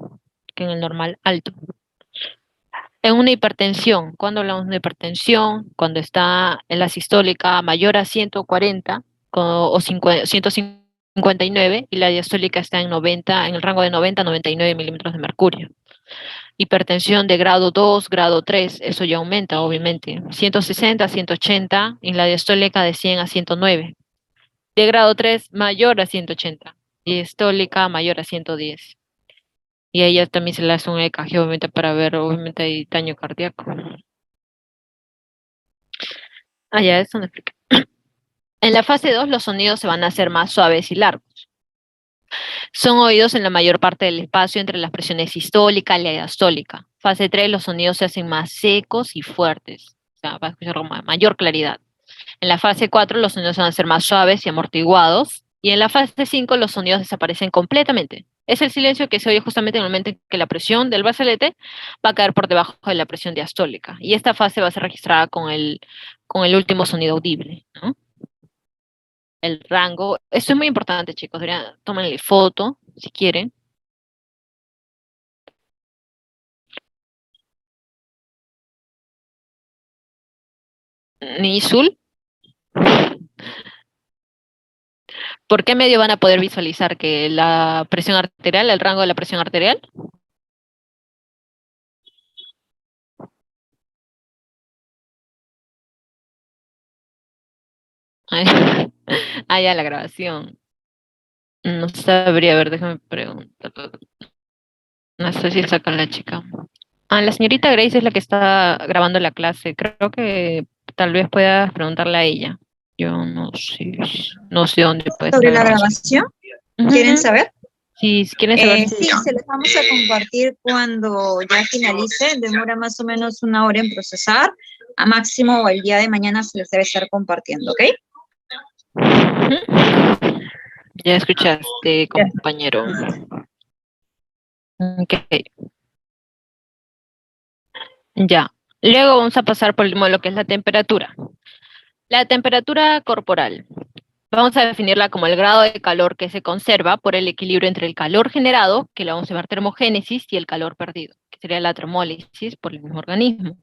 que en el normal alto. En una hipertensión, cuando hablamos de una hipertensión, cuando está en la sistólica mayor a 140 o 159 y la diastólica está en 90, en el rango de 90 a 99 milímetros de mercurio. Hipertensión de grado 2, grado 3, eso ya aumenta, obviamente. 160 a 180 y la diastólica de 100 a 109. De grado 3 mayor a 180 y diastólica mayor a 110. Y a ella también se le hace un EKG, obviamente, para ver, obviamente, hay daño cardíaco. Ah, ya, eso no explica. En la fase 2, los sonidos se van a hacer más suaves y largos. Son oídos en la mayor parte del espacio entre las presiones sistólica y diastólica. Fase 3, los sonidos se hacen más secos y fuertes. O sea, va a escuchar con mayor claridad. En la fase 4, los sonidos van a ser más suaves y amortiguados. Y en la fase 5, los sonidos desaparecen completamente. Es el silencio que se oye justamente en el momento en que la presión del brazalete va a caer por debajo de la presión diastólica. Y esta fase va a ser registrada con el último sonido audible, ¿no? El rango. Esto es muy importante, chicos. Tómenle foto, si quieren. Nisul. ¿Por qué medio van a poder visualizar que la presión arterial, el rango de la presión arterial? Ay, ah, ya la grabación. No sabría, a ver, déjame preguntar. No sé si saca la chica. Ah, la señorita Grace es la que está grabando la clase. Creo que tal vez puedas preguntarle a ella. Yo no sé dónde puede estar Sobre la la grabación. grabación, ¿quieren Ujú. saber? Si quieren saber. Sí, se los vamos a compartir cuando ya finalice. Demora más o menos 1 hora en procesar. A máximo el día de mañana se les debe estar compartiendo, ¿ok? Ujú. Ya escuchaste, compañero. Ok, ya. Luego vamos a pasar por lo que es la temperatura. La temperatura corporal. Vamos a definirla como el grado de calor que se conserva por el equilibrio entre el calor generado, que lo vamos a llamar termogénesis, y el calor perdido, que sería la termólisis por el mismo organismo.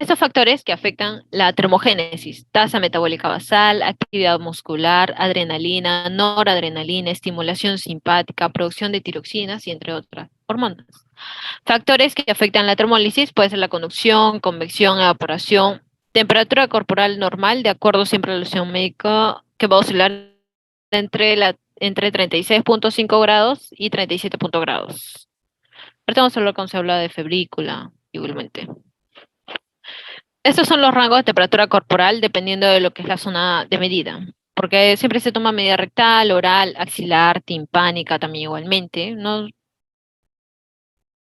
Estos factores que afectan la termogénesis, tasa metabólica basal, actividad muscular, adrenalina, noradrenalina, estimulación simpática, producción de tiroxinas y entre otras hormonas. Factores que afectan la termólisis puede ser la conducción, convección, evaporación, temperatura corporal normal, de acuerdo siempre a la relación médica, que va a oscilar entre 36.5 grados y 37 grados. Ahorita vamos a hablar cuando se habla de febrícula, igualmente. Estos son los rangos de temperatura corporal dependiendo de lo que es la zona de medida, porque siempre se toma medida rectal, oral, axilar, timpánica también igualmente, ¿no?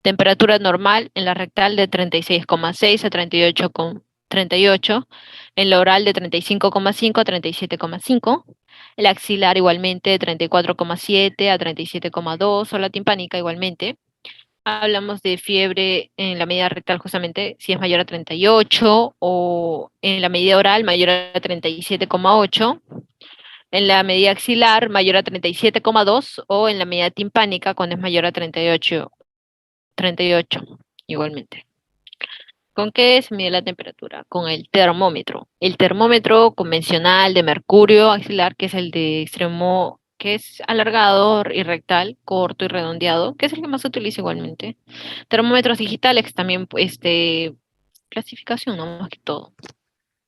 Temperatura normal en la rectal de 36,6 a 38,38, en la oral de 35,5 a 37,5, el axilar igualmente de 34,7 a 37,2, o la timpánica igualmente. Hablamos de fiebre en la medida rectal justamente si es mayor a 38 o en la medida oral mayor a 37,8, en la medida axilar mayor a 37,2 o en la medida timpánica cuando es mayor a 38 igualmente. ¿Con qué se mide la temperatura? Con el termómetro. El termómetro convencional de mercurio axilar, que es el de extremo, que es alargado y rectal, corto y redondeado, que es el que más se utiliza igualmente. Termómetros digitales, también, clasificación, no más que todo.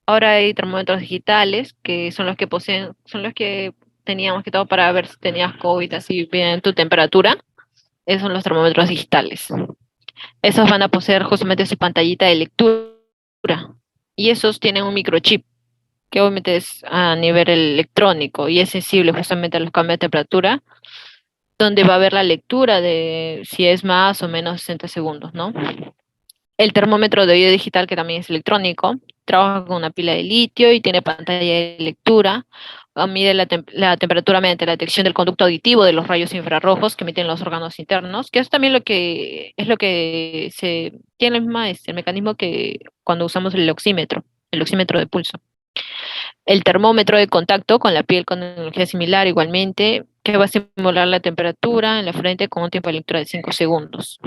Ahora hay termómetros digitales, que son los que poseen, son los que teníamos que todo para ver si tenías COVID, así bien tu temperatura. Esos son los termómetros digitales. Esos van a poseer justamente su pantallita de lectura y esos tienen un microchip que obviamente es a nivel electrónico y es sensible justamente a los cambios de temperatura, donde va a haber la lectura de si es más o menos 60 segundos, ¿no? El termómetro de oído digital, que también es electrónico, trabaja con una pila de litio y tiene pantalla de lectura. Mide la temperatura mediante la detección del conducto auditivo de los rayos infrarrojos que emiten los órganos internos, que es también lo que se tiene el mecanismo que cuando usamos el oxímetro de pulso. El termómetro de contacto con la piel con energía similar igualmente, que va a simular la temperatura en la frente con un tiempo de lectura de 5 segundos.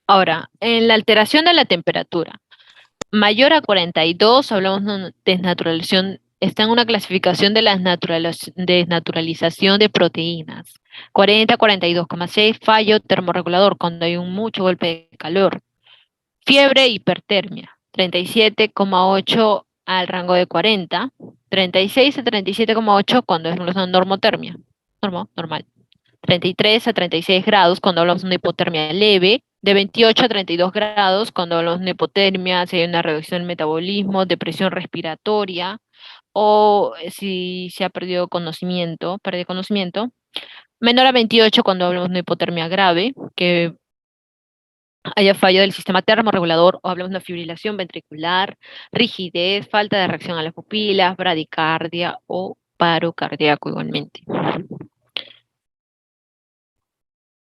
Ahora, en la alteración de la temperatura, mayor a 42, hablamos de una desnaturalización, está en una clasificación de la desnaturalización de proteínas. 40 a 42,6, fallo termorregulador, cuando hay un mucho golpe de calor. Fiebre, hipertermia, 37,8 al rango de 40, 36 a 37,8 cuando es una normotermia, normal. 33 a 36 grados cuando hablamos de una hipotermia leve, de 28 a 32 grados cuando hablamos de una hipotermia, si hay una reducción del metabolismo, depresión respiratoria, o si se ha perdido conocimiento, pérdida de conocimiento. Menor a 28 cuando hablamos de una hipotermia grave, que haya fallo del sistema termorregulador, o hablamos de una fibrilación ventricular, rigidez, falta de reacción a las pupilas, bradicardia o paro cardíaco igualmente.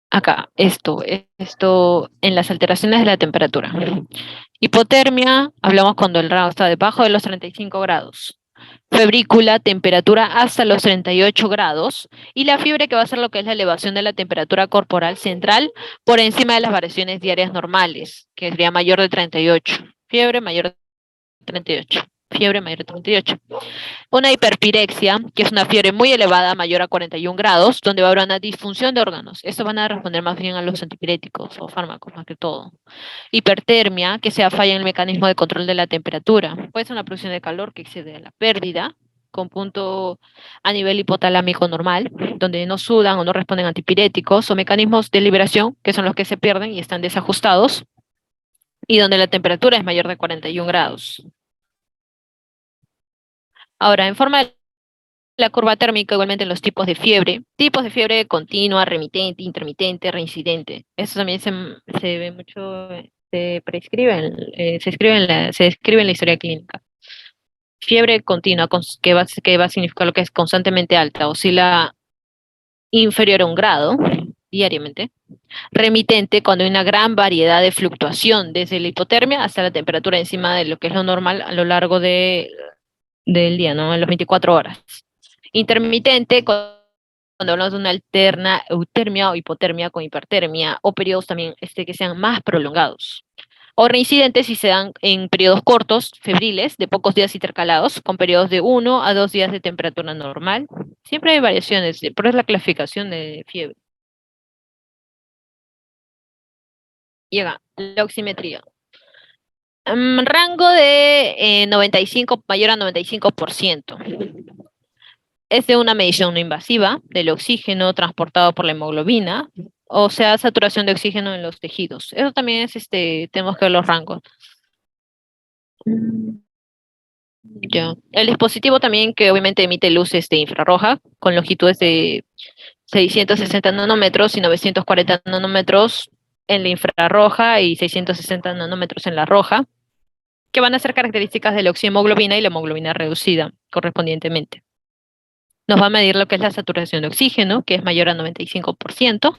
Acá, esto en las alteraciones de la temperatura. Hipotermia, hablamos cuando el rango está debajo de los 35 grados. Febrícula, temperatura hasta los 38 grados. Y la fiebre, que va a ser lo que es la elevación de la temperatura corporal central por encima de las variaciones diarias normales, que sería mayor de 38. Fiebre mayor de 38. Fiebre mayor de 38. Una hiperpirexia, que es una fiebre muy elevada, mayor a 41 grados, donde va a haber una disfunción de órganos. Estos van a responder más bien a los antipiréticos o fármacos, más que todo. Hipertermia, que sea falla en el mecanismo de control de la temperatura. Puede ser una producción de calor que excede a la pérdida, con punto a nivel hipotalámico normal, donde no sudan o no responden a antipiréticos, o mecanismos de liberación, que son los que se pierden y están desajustados, y donde la temperatura es mayor de 41 grados. Ahora, en forma de la curva térmica, igualmente en los tipos de fiebre continua, remitente, intermitente, reincidente. Eso también se ve mucho, se escribe en la historia clínica. Fiebre continua, que va a significar lo que es constantemente alta, oscila inferior a 1 grado diariamente. Remitente, cuando hay una gran variedad de fluctuación, desde la hipotermia hasta la temperatura encima de lo que es lo normal a lo largo del día, ¿no? En las 24 horas. Intermitente, cuando hablamos de una alterna eutermia o hipotermia con hipertermia, o periodos también que sean más prolongados. O reincidentes si se dan en periodos cortos, febriles, de pocos días intercalados, con periodos de 1 a 2 días de temperatura normal. Siempre hay variaciones, pero es la clasificación de fiebre. Llega la oximetría. Rango de 95, mayor a 95%. Es de una medición no invasiva del oxígeno transportado por la hemoglobina, o sea, saturación de oxígeno en los tejidos. Eso también es, tenemos que ver los rangos. Ya. El dispositivo también, que obviamente emite luz infrarroja, con longitudes de 660 nanómetros y 940 nanómetros en la infrarroja y 660 nanómetros en la roja, que van a ser características de la oxihemoglobina y la hemoglobina reducida, correspondientemente. Nos va a medir lo que es la saturación de oxígeno, que es mayor a 95%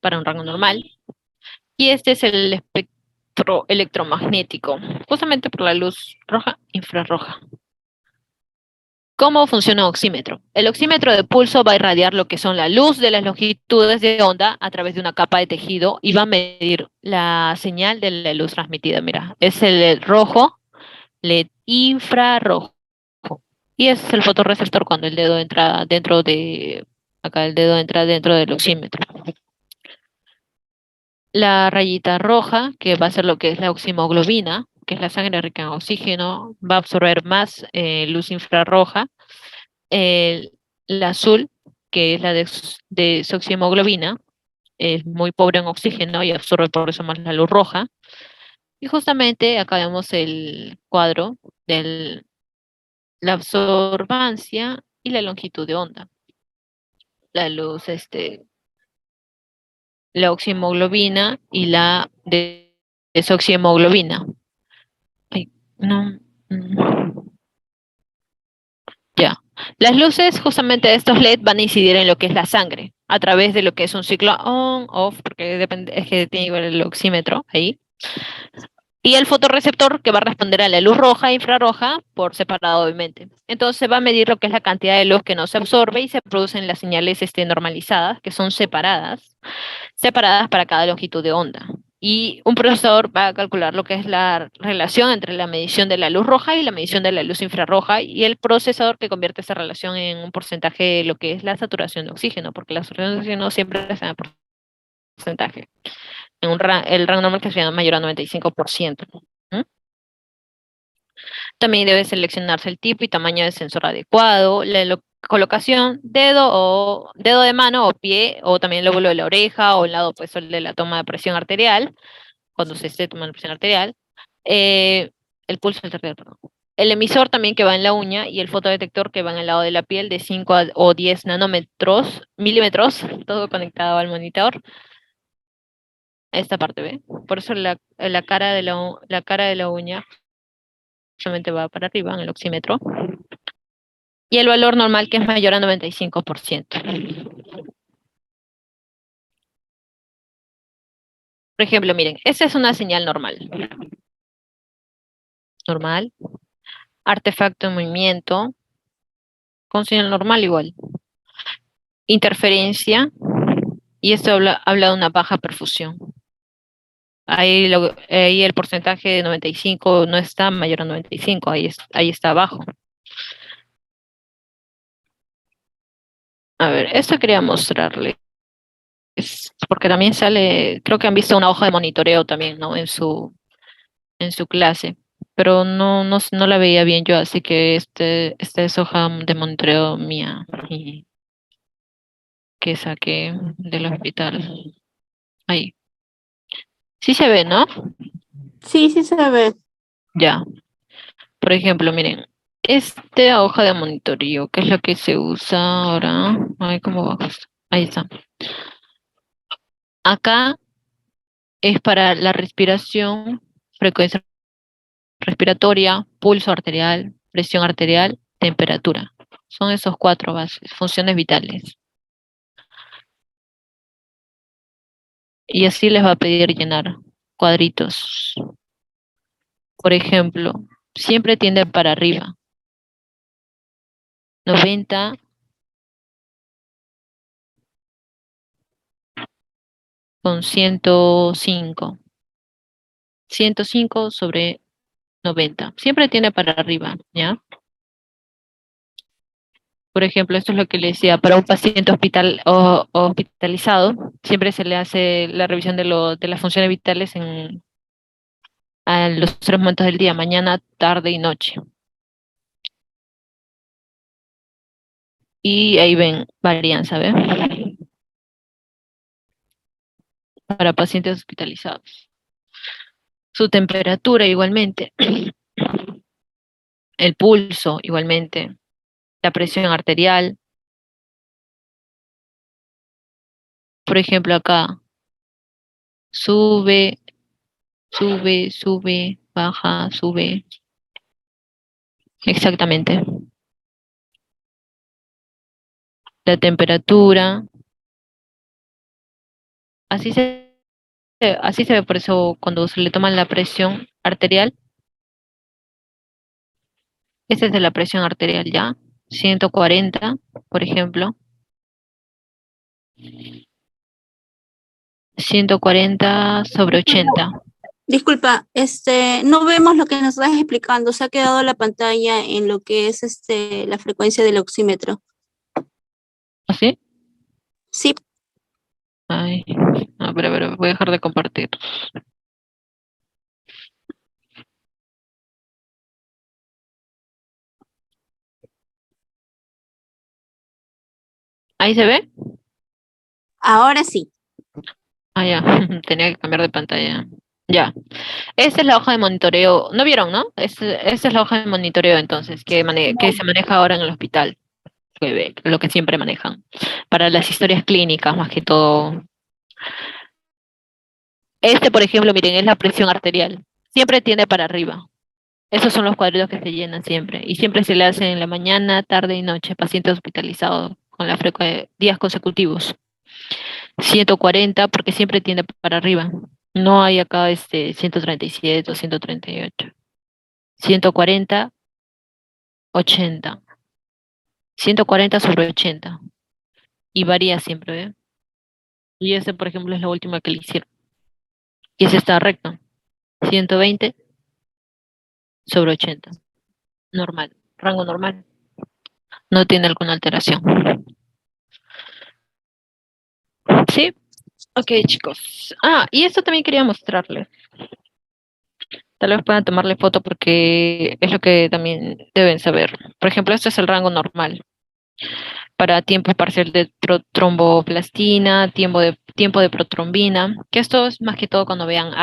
para un rango normal. Y este es el espectro electromagnético, justamente por la luz roja, infrarroja. ¿Cómo funciona un oxímetro? El oxímetro de pulso va a irradiar lo que son la luz de las longitudes de onda a través de una capa de tejido y va a medir la señal de la luz transmitida. Mira, es el LED rojo, LED infrarrojo. Y ese es el fotorreceptor cuando el dedo entra dentro de... Acá el dedo entra dentro del oxímetro. La rayita roja, que va a ser lo que es la oxihemoglobina, que es la sangre rica en oxígeno, va a absorber más luz infrarroja. El azul, que es la desoxihemoglobina, es muy pobre en oxígeno y absorbe por eso más la luz roja. Y justamente acá vemos el cuadro de la absorbancia y la longitud de onda. La luz, la oxihemoglobina y la desoxihemoglobina. Ay, no. Ya. Las luces justamente de estos LED van a incidir en lo que es la sangre, a través de lo que es un ciclo on-off, porque depende, es que tiene que ver el oxímetro ahí. Y el fotorreceptor, que va a responder a la luz roja e infrarroja por separado, obviamente. Entonces va a medir lo que es la cantidad de luz que no se absorbe y se producen las señales normalizadas, que son separadas para cada longitud de onda. Y un procesador va a calcular lo que es la relación entre la medición de la luz roja y la medición de la luz infrarroja, y el procesador que convierte esa relación en un porcentaje de lo que es la saturación de oxígeno, porque la saturación de oxígeno siempre es en porcentaje. En el rango normal, que sería mayor a 95%. También debe seleccionarse el tipo y tamaño de sensor adecuado, colocación, dedo de mano o pie, o también el lóbulo de la oreja, o el lado opuesto de la toma de presión arterial, cuando se esté tomando presión arterial, el pulso arterial, perdón. El emisor también que va en la uña y el fotodetector que va en el lado de la piel de 5 o 10 milímetros, todo conectado al monitor. Esta parte, ¿ve? Por eso la cara de la cara de la uña solamente va para arriba en el oxímetro. Y el valor normal que es mayor a 95%. Por ejemplo, miren, esa es una señal normal. Normal. Artefacto en movimiento. Con señal normal igual. Interferencia. Y esto habla de una baja perfusión. Ahí el porcentaje de 95 no está mayor a 95, ahí está abajo. A ver, esto quería mostrarles, porque también sale, creo que han visto una hoja de monitoreo también, ¿no? En su clase, pero no la veía bien yo, así que esta es hoja de monitoreo mía y que saqué del hospital. Ahí. Sí se ve, ¿no? Sí, sí se ve. Ya. Por ejemplo, miren, esta hoja de monitoreo, que es la que se usa ahora. Ay, ¿cómo bajas? Ahí está. Acá es para la respiración, frecuencia respiratoria, pulso arterial, presión arterial, temperatura. Son esos 4 bases, funciones vitales. Y así les va a pedir llenar cuadritos. Por ejemplo, siempre tiende para arriba. 90 con 105. 105 sobre 90. Siempre tiende para arriba, ¿ya? Por ejemplo, esto es lo que le decía, para un paciente hospitalizado, siempre se le hace la revisión de las funciones vitales a los 3 momentos del día, mañana, tarde y noche. Y ahí ven, varían, ¿sabes? Para pacientes hospitalizados. Su temperatura igualmente, el pulso igualmente, la presión arterial. Por ejemplo, acá, sube, sube, baja, sube. Exactamente. La temperatura. Así así se ve, por eso cuando se le toma la presión arterial, esta es de la presión arterial ya, 140, por ejemplo, 140 sobre 80. Disculpa, no vemos lo que nos estás explicando. Se ha quedado la pantalla en lo que es la frecuencia del oxímetro. ¿Así? Sí, Ay, a ver, voy a dejar de compartir. ¿Ahí se ve? ahora sí. Ah, ya, tenía que cambiar de pantalla. Ya. Esta es la hoja de monitoreo. ¿No vieron, no? Esta es la hoja de monitoreo entonces, que se maneja ahora en el hospital. Lo que siempre manejan. Para las historias clínicas, más que todo. Por ejemplo, miren, es la presión arterial. Siempre tiende para arriba. Esos son los cuadritos que se llenan siempre. Y siempre se le hacen en la mañana, tarde y noche, pacientes hospitalizados con la frecuencia días consecutivos. 140 porque siempre tiende para arriba. No hay acá 137 o 138. 140, 80. 140 sobre 80. Y varía siempre, ¿ve? Y ese, por ejemplo, es la última que le hicieron. Y ese está recto. 120 sobre 80. Normal. Rango normal. No tiene alguna alteración. ¿Sí? Ok, chicos. Ah, y esto también quería mostrarles. Tal vez puedan tomarle foto porque es lo que también deben saber. Por ejemplo, este es el rango normal. para tiempo parcial de tromboplastina, tiempo de protrombina, que esto es más que todo cuando vean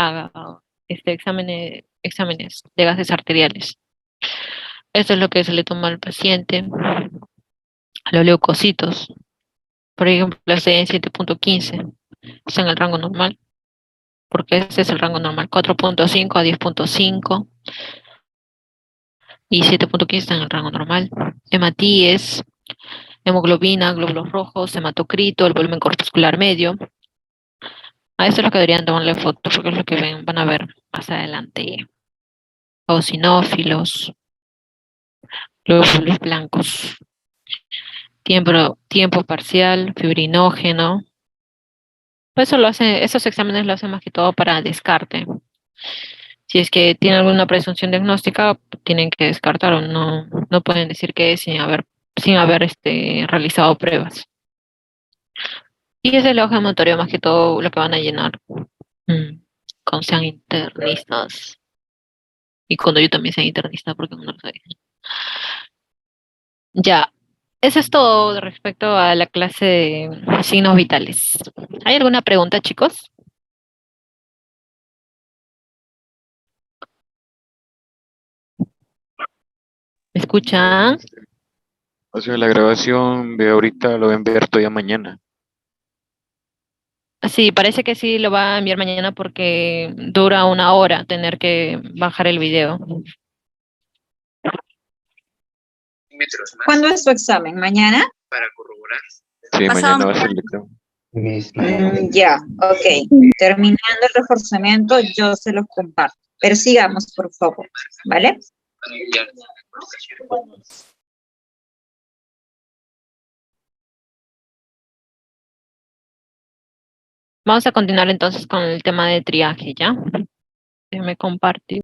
exámenes de gases arteriales. Esto es lo que se le toma al paciente, a los leucocitos. Por ejemplo, la C en 7.15 está en el rango normal, porque ese es el rango normal, 4.5 a 10.5 y 7.15 está en el rango normal. Hematíes, hemoglobina, glóbulos rojos, hematocrito, el volumen corpuscular medio. A eso es lo que deberían tomarle foto, porque es lo que van a ver más adelante. Eosinófilos, glóbulos blancos, tiempo parcial, fibrinógeno. Eso esos exámenes lo hacen más que todo para descarte. Si es que tienen alguna presunción diagnóstica, tienen que descartar, no pueden decir que es sin haber realizado pruebas. Y ese es el ojeo más que todo lo que van a llenar. Cuando sean internistas. Y cuando yo también sea internista, porque no lo sabía. Ya, eso es todo respecto a la clase de signos vitales. ¿Hay alguna pregunta, chicos? ¿Me escuchan? O sea, la grabación de ahorita lo voy a enviar todavía mañana. Sí, parece que sí lo va a enviar mañana porque dura 1 hora tener que bajar el video. ¿Cuándo es su examen? ¿Mañana? Sí, Pasado mañana va a ser el examen. Ya, ok. Terminando el reforzamiento, yo se los comparto. Pero sigamos, por favor, ¿vale? Vamos a continuar entonces con el tema de triaje, ¿ya? Déjame compartir.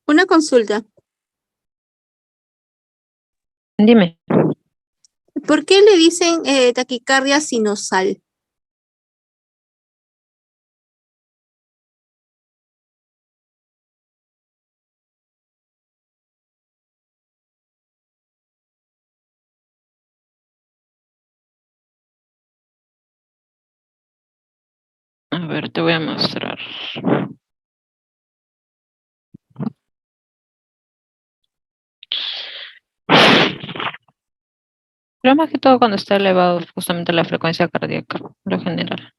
Una consulta. Dime. ¿Por qué le dicen taquicardia sinusal? A ver, te voy a mostrar. Pero más que todo cuando está elevado justamente la frecuencia cardíaca, por lo general.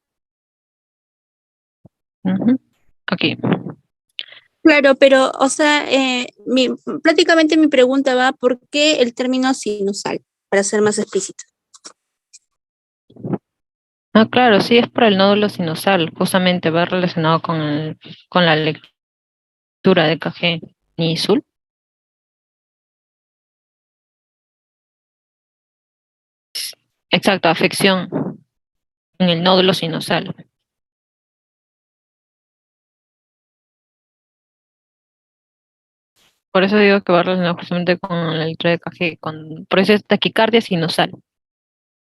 Ujú. Aquí. Claro, pero, o sea, prácticamente mi pregunta va, ¿por qué el término sinusal? Para ser más explícito. Ah, claro, sí, es por el nódulo sinusal, justamente va relacionado con la lectura de Kg Nisul. Exacto, afección en el nódulo sinusal. Por eso digo que va relacionado justamente con la lectura de Kg, por eso es taquicardia sinusal.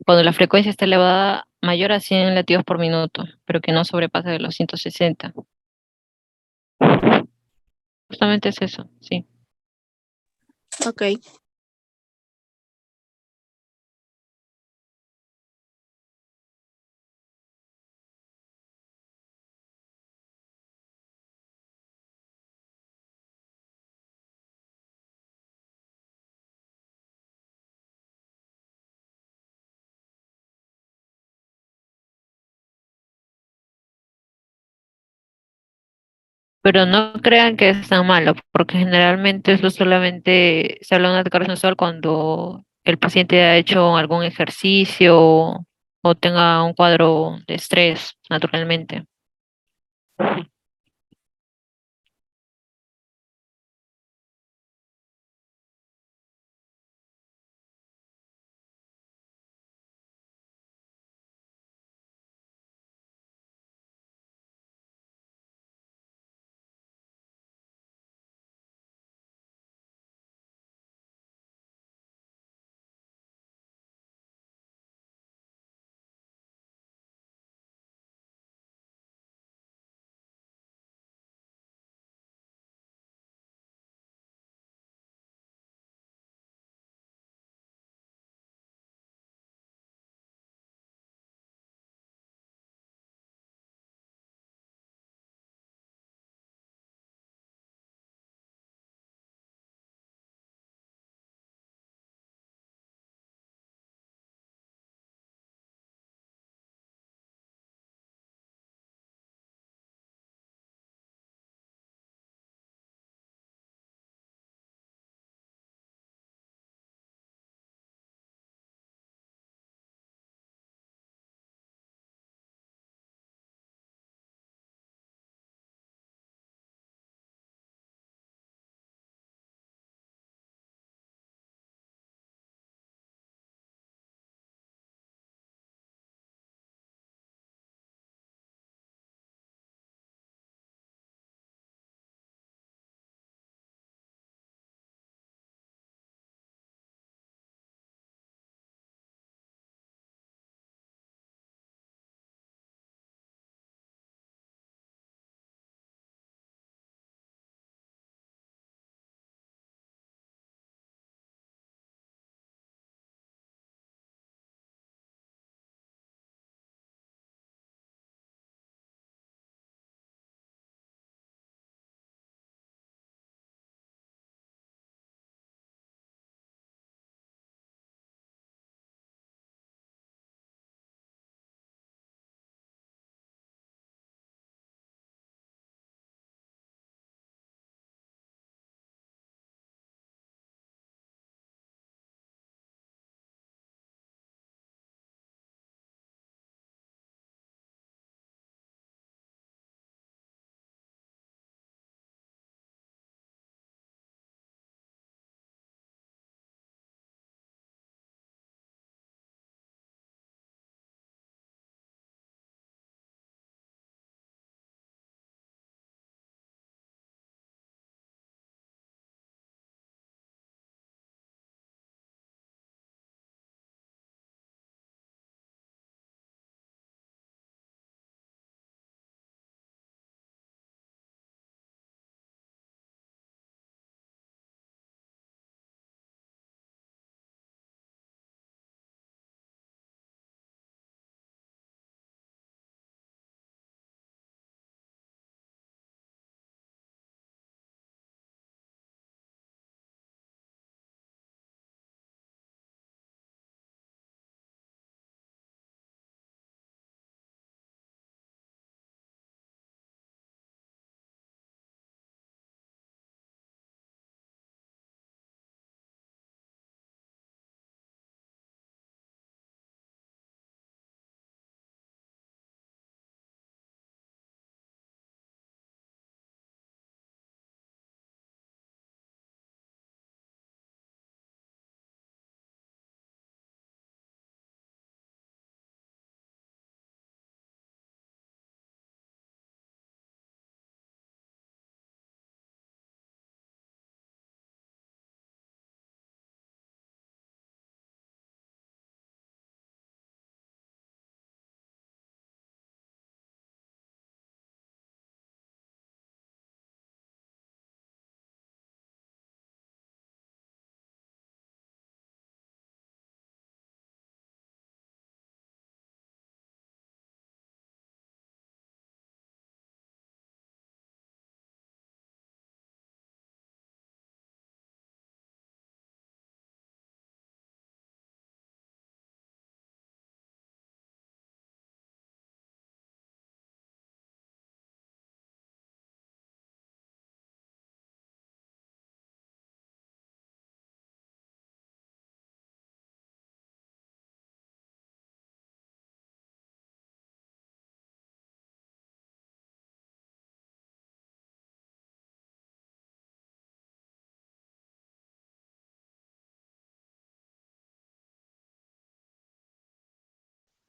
Cuando la frecuencia está elevada, mayor a 100 latidos por minuto, pero que no sobrepase de los 160. Justamente es eso, sí. Ok. Pero no crean que es tan malo, porque generalmente eso solamente se habla de un ataque mensual cuando el paciente ha hecho algún ejercicio o tenga un cuadro de estrés, naturalmente.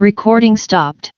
Recording stopped.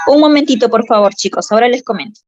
Un momentito, por favor, chicos, ahora les comento.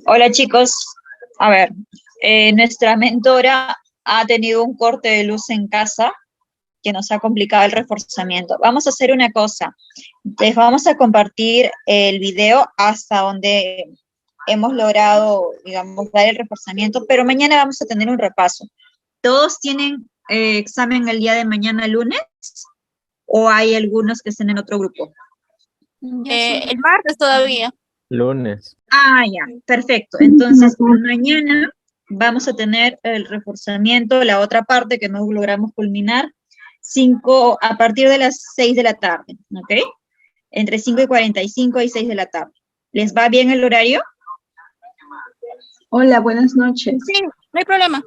Hola chicos, a ver, nuestra mentora ha tenido un corte de luz en casa que nos ha complicado el reforzamiento. Vamos a hacer una cosa, les vamos a compartir el video hasta donde hemos logrado, digamos, dar el reforzamiento, pero mañana vamos a tener un repaso. ¿Todos tienen examen el día de mañana lunes? ¿O hay algunos que estén en otro grupo? El martes todavía. Lunes. Ah, ya, perfecto. Entonces, mañana vamos a tener el reforzamiento, la otra parte que no logramos culminar, a partir de las 6 de la tarde, ¿ok? Entre 5:45 y 6 de la tarde. ¿Les va bien el horario? Hola, buenas noches. Sí, no hay problema.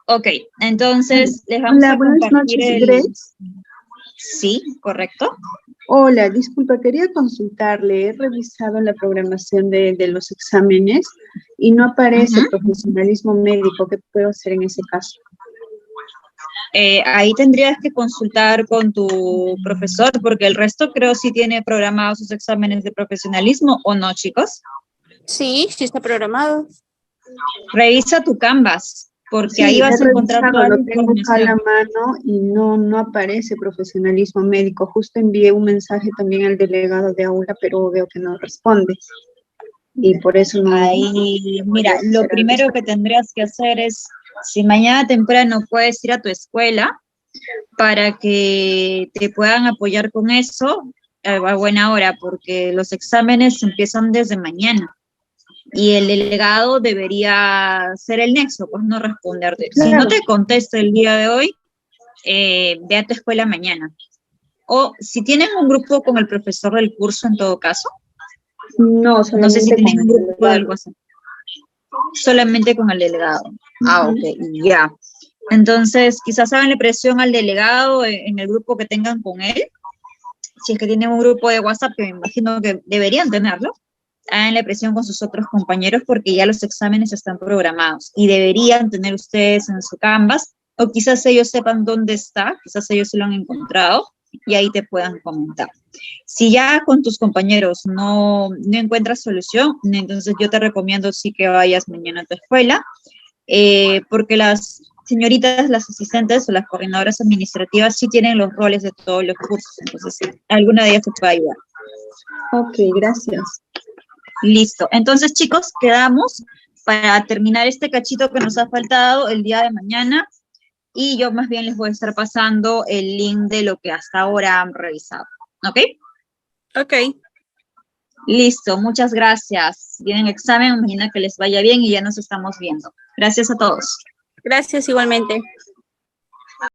Ok, entonces les vamos Hola, a buenas compartir noches, el... Grace. Sí, correcto. Hola, disculpa, quería consultarle. He revisado la programación de los exámenes y no aparece profesionalismo médico. ¿Qué puedo hacer en ese caso? Ahí tendrías que consultar con tu profesor, porque el resto creo sí tiene programados sus exámenes de profesionalismo, ¿o no, chicos? Sí, sí está programado. Revisa tu Canvas, porque Sí, ahí vas he a encontrar revisado, toda la lo tengo acá a la información. mano y no aparece profesionalismo médico. Justo envié un mensaje también al delegado de aula, pero veo que no responde. Y por eso no... Ahí, mira, podría lo hacer algo. primero que tendrías que hacer es, si mañana temprano puedes ir a tu escuela para que te puedan apoyar con eso, a buena hora, porque los exámenes empiezan desde mañana. Y el delegado debería ser el nexo, pues no responderte. Si no Claro. te contesta el día de hoy, ve a tu escuela mañana. O si tienen un grupo con el profesor del curso en todo caso, No, no sé si solamente tienen con un el grupo del delegado. WhatsApp. Solamente con el delegado. Ah, ok, ya. Entonces, quizás haganle presión al delegado en el grupo que tengan con él. Si es que tienen un grupo de WhatsApp, que me imagino que deberían tenerlo, háganle presión con sus otros compañeros porque ya los exámenes están programados y deberían tener ustedes en su Canvas, o quizás ellos sepan dónde está, quizás ellos se lo han encontrado y ahí te puedan comentar. Si ya con tus compañeros no encuentras solución, entonces yo te recomiendo sí que vayas mañana a tu escuela, porque las señoritas, las asistentes o las coordinadoras administrativas sí tienen los roles de todos los cursos, entonces alguna de ellas te puede ayudar. Ok, gracias. Listo. Entonces, chicos, quedamos para terminar este cachito que nos ha faltado el día de mañana y yo más bien les voy a estar pasando el link de lo que hasta ahora han revisado. ¿Ok? Ok. Listo, muchas gracias. Si tienen examen, imagino que les vaya bien y ya nos estamos viendo. Gracias a todos. Gracias igualmente.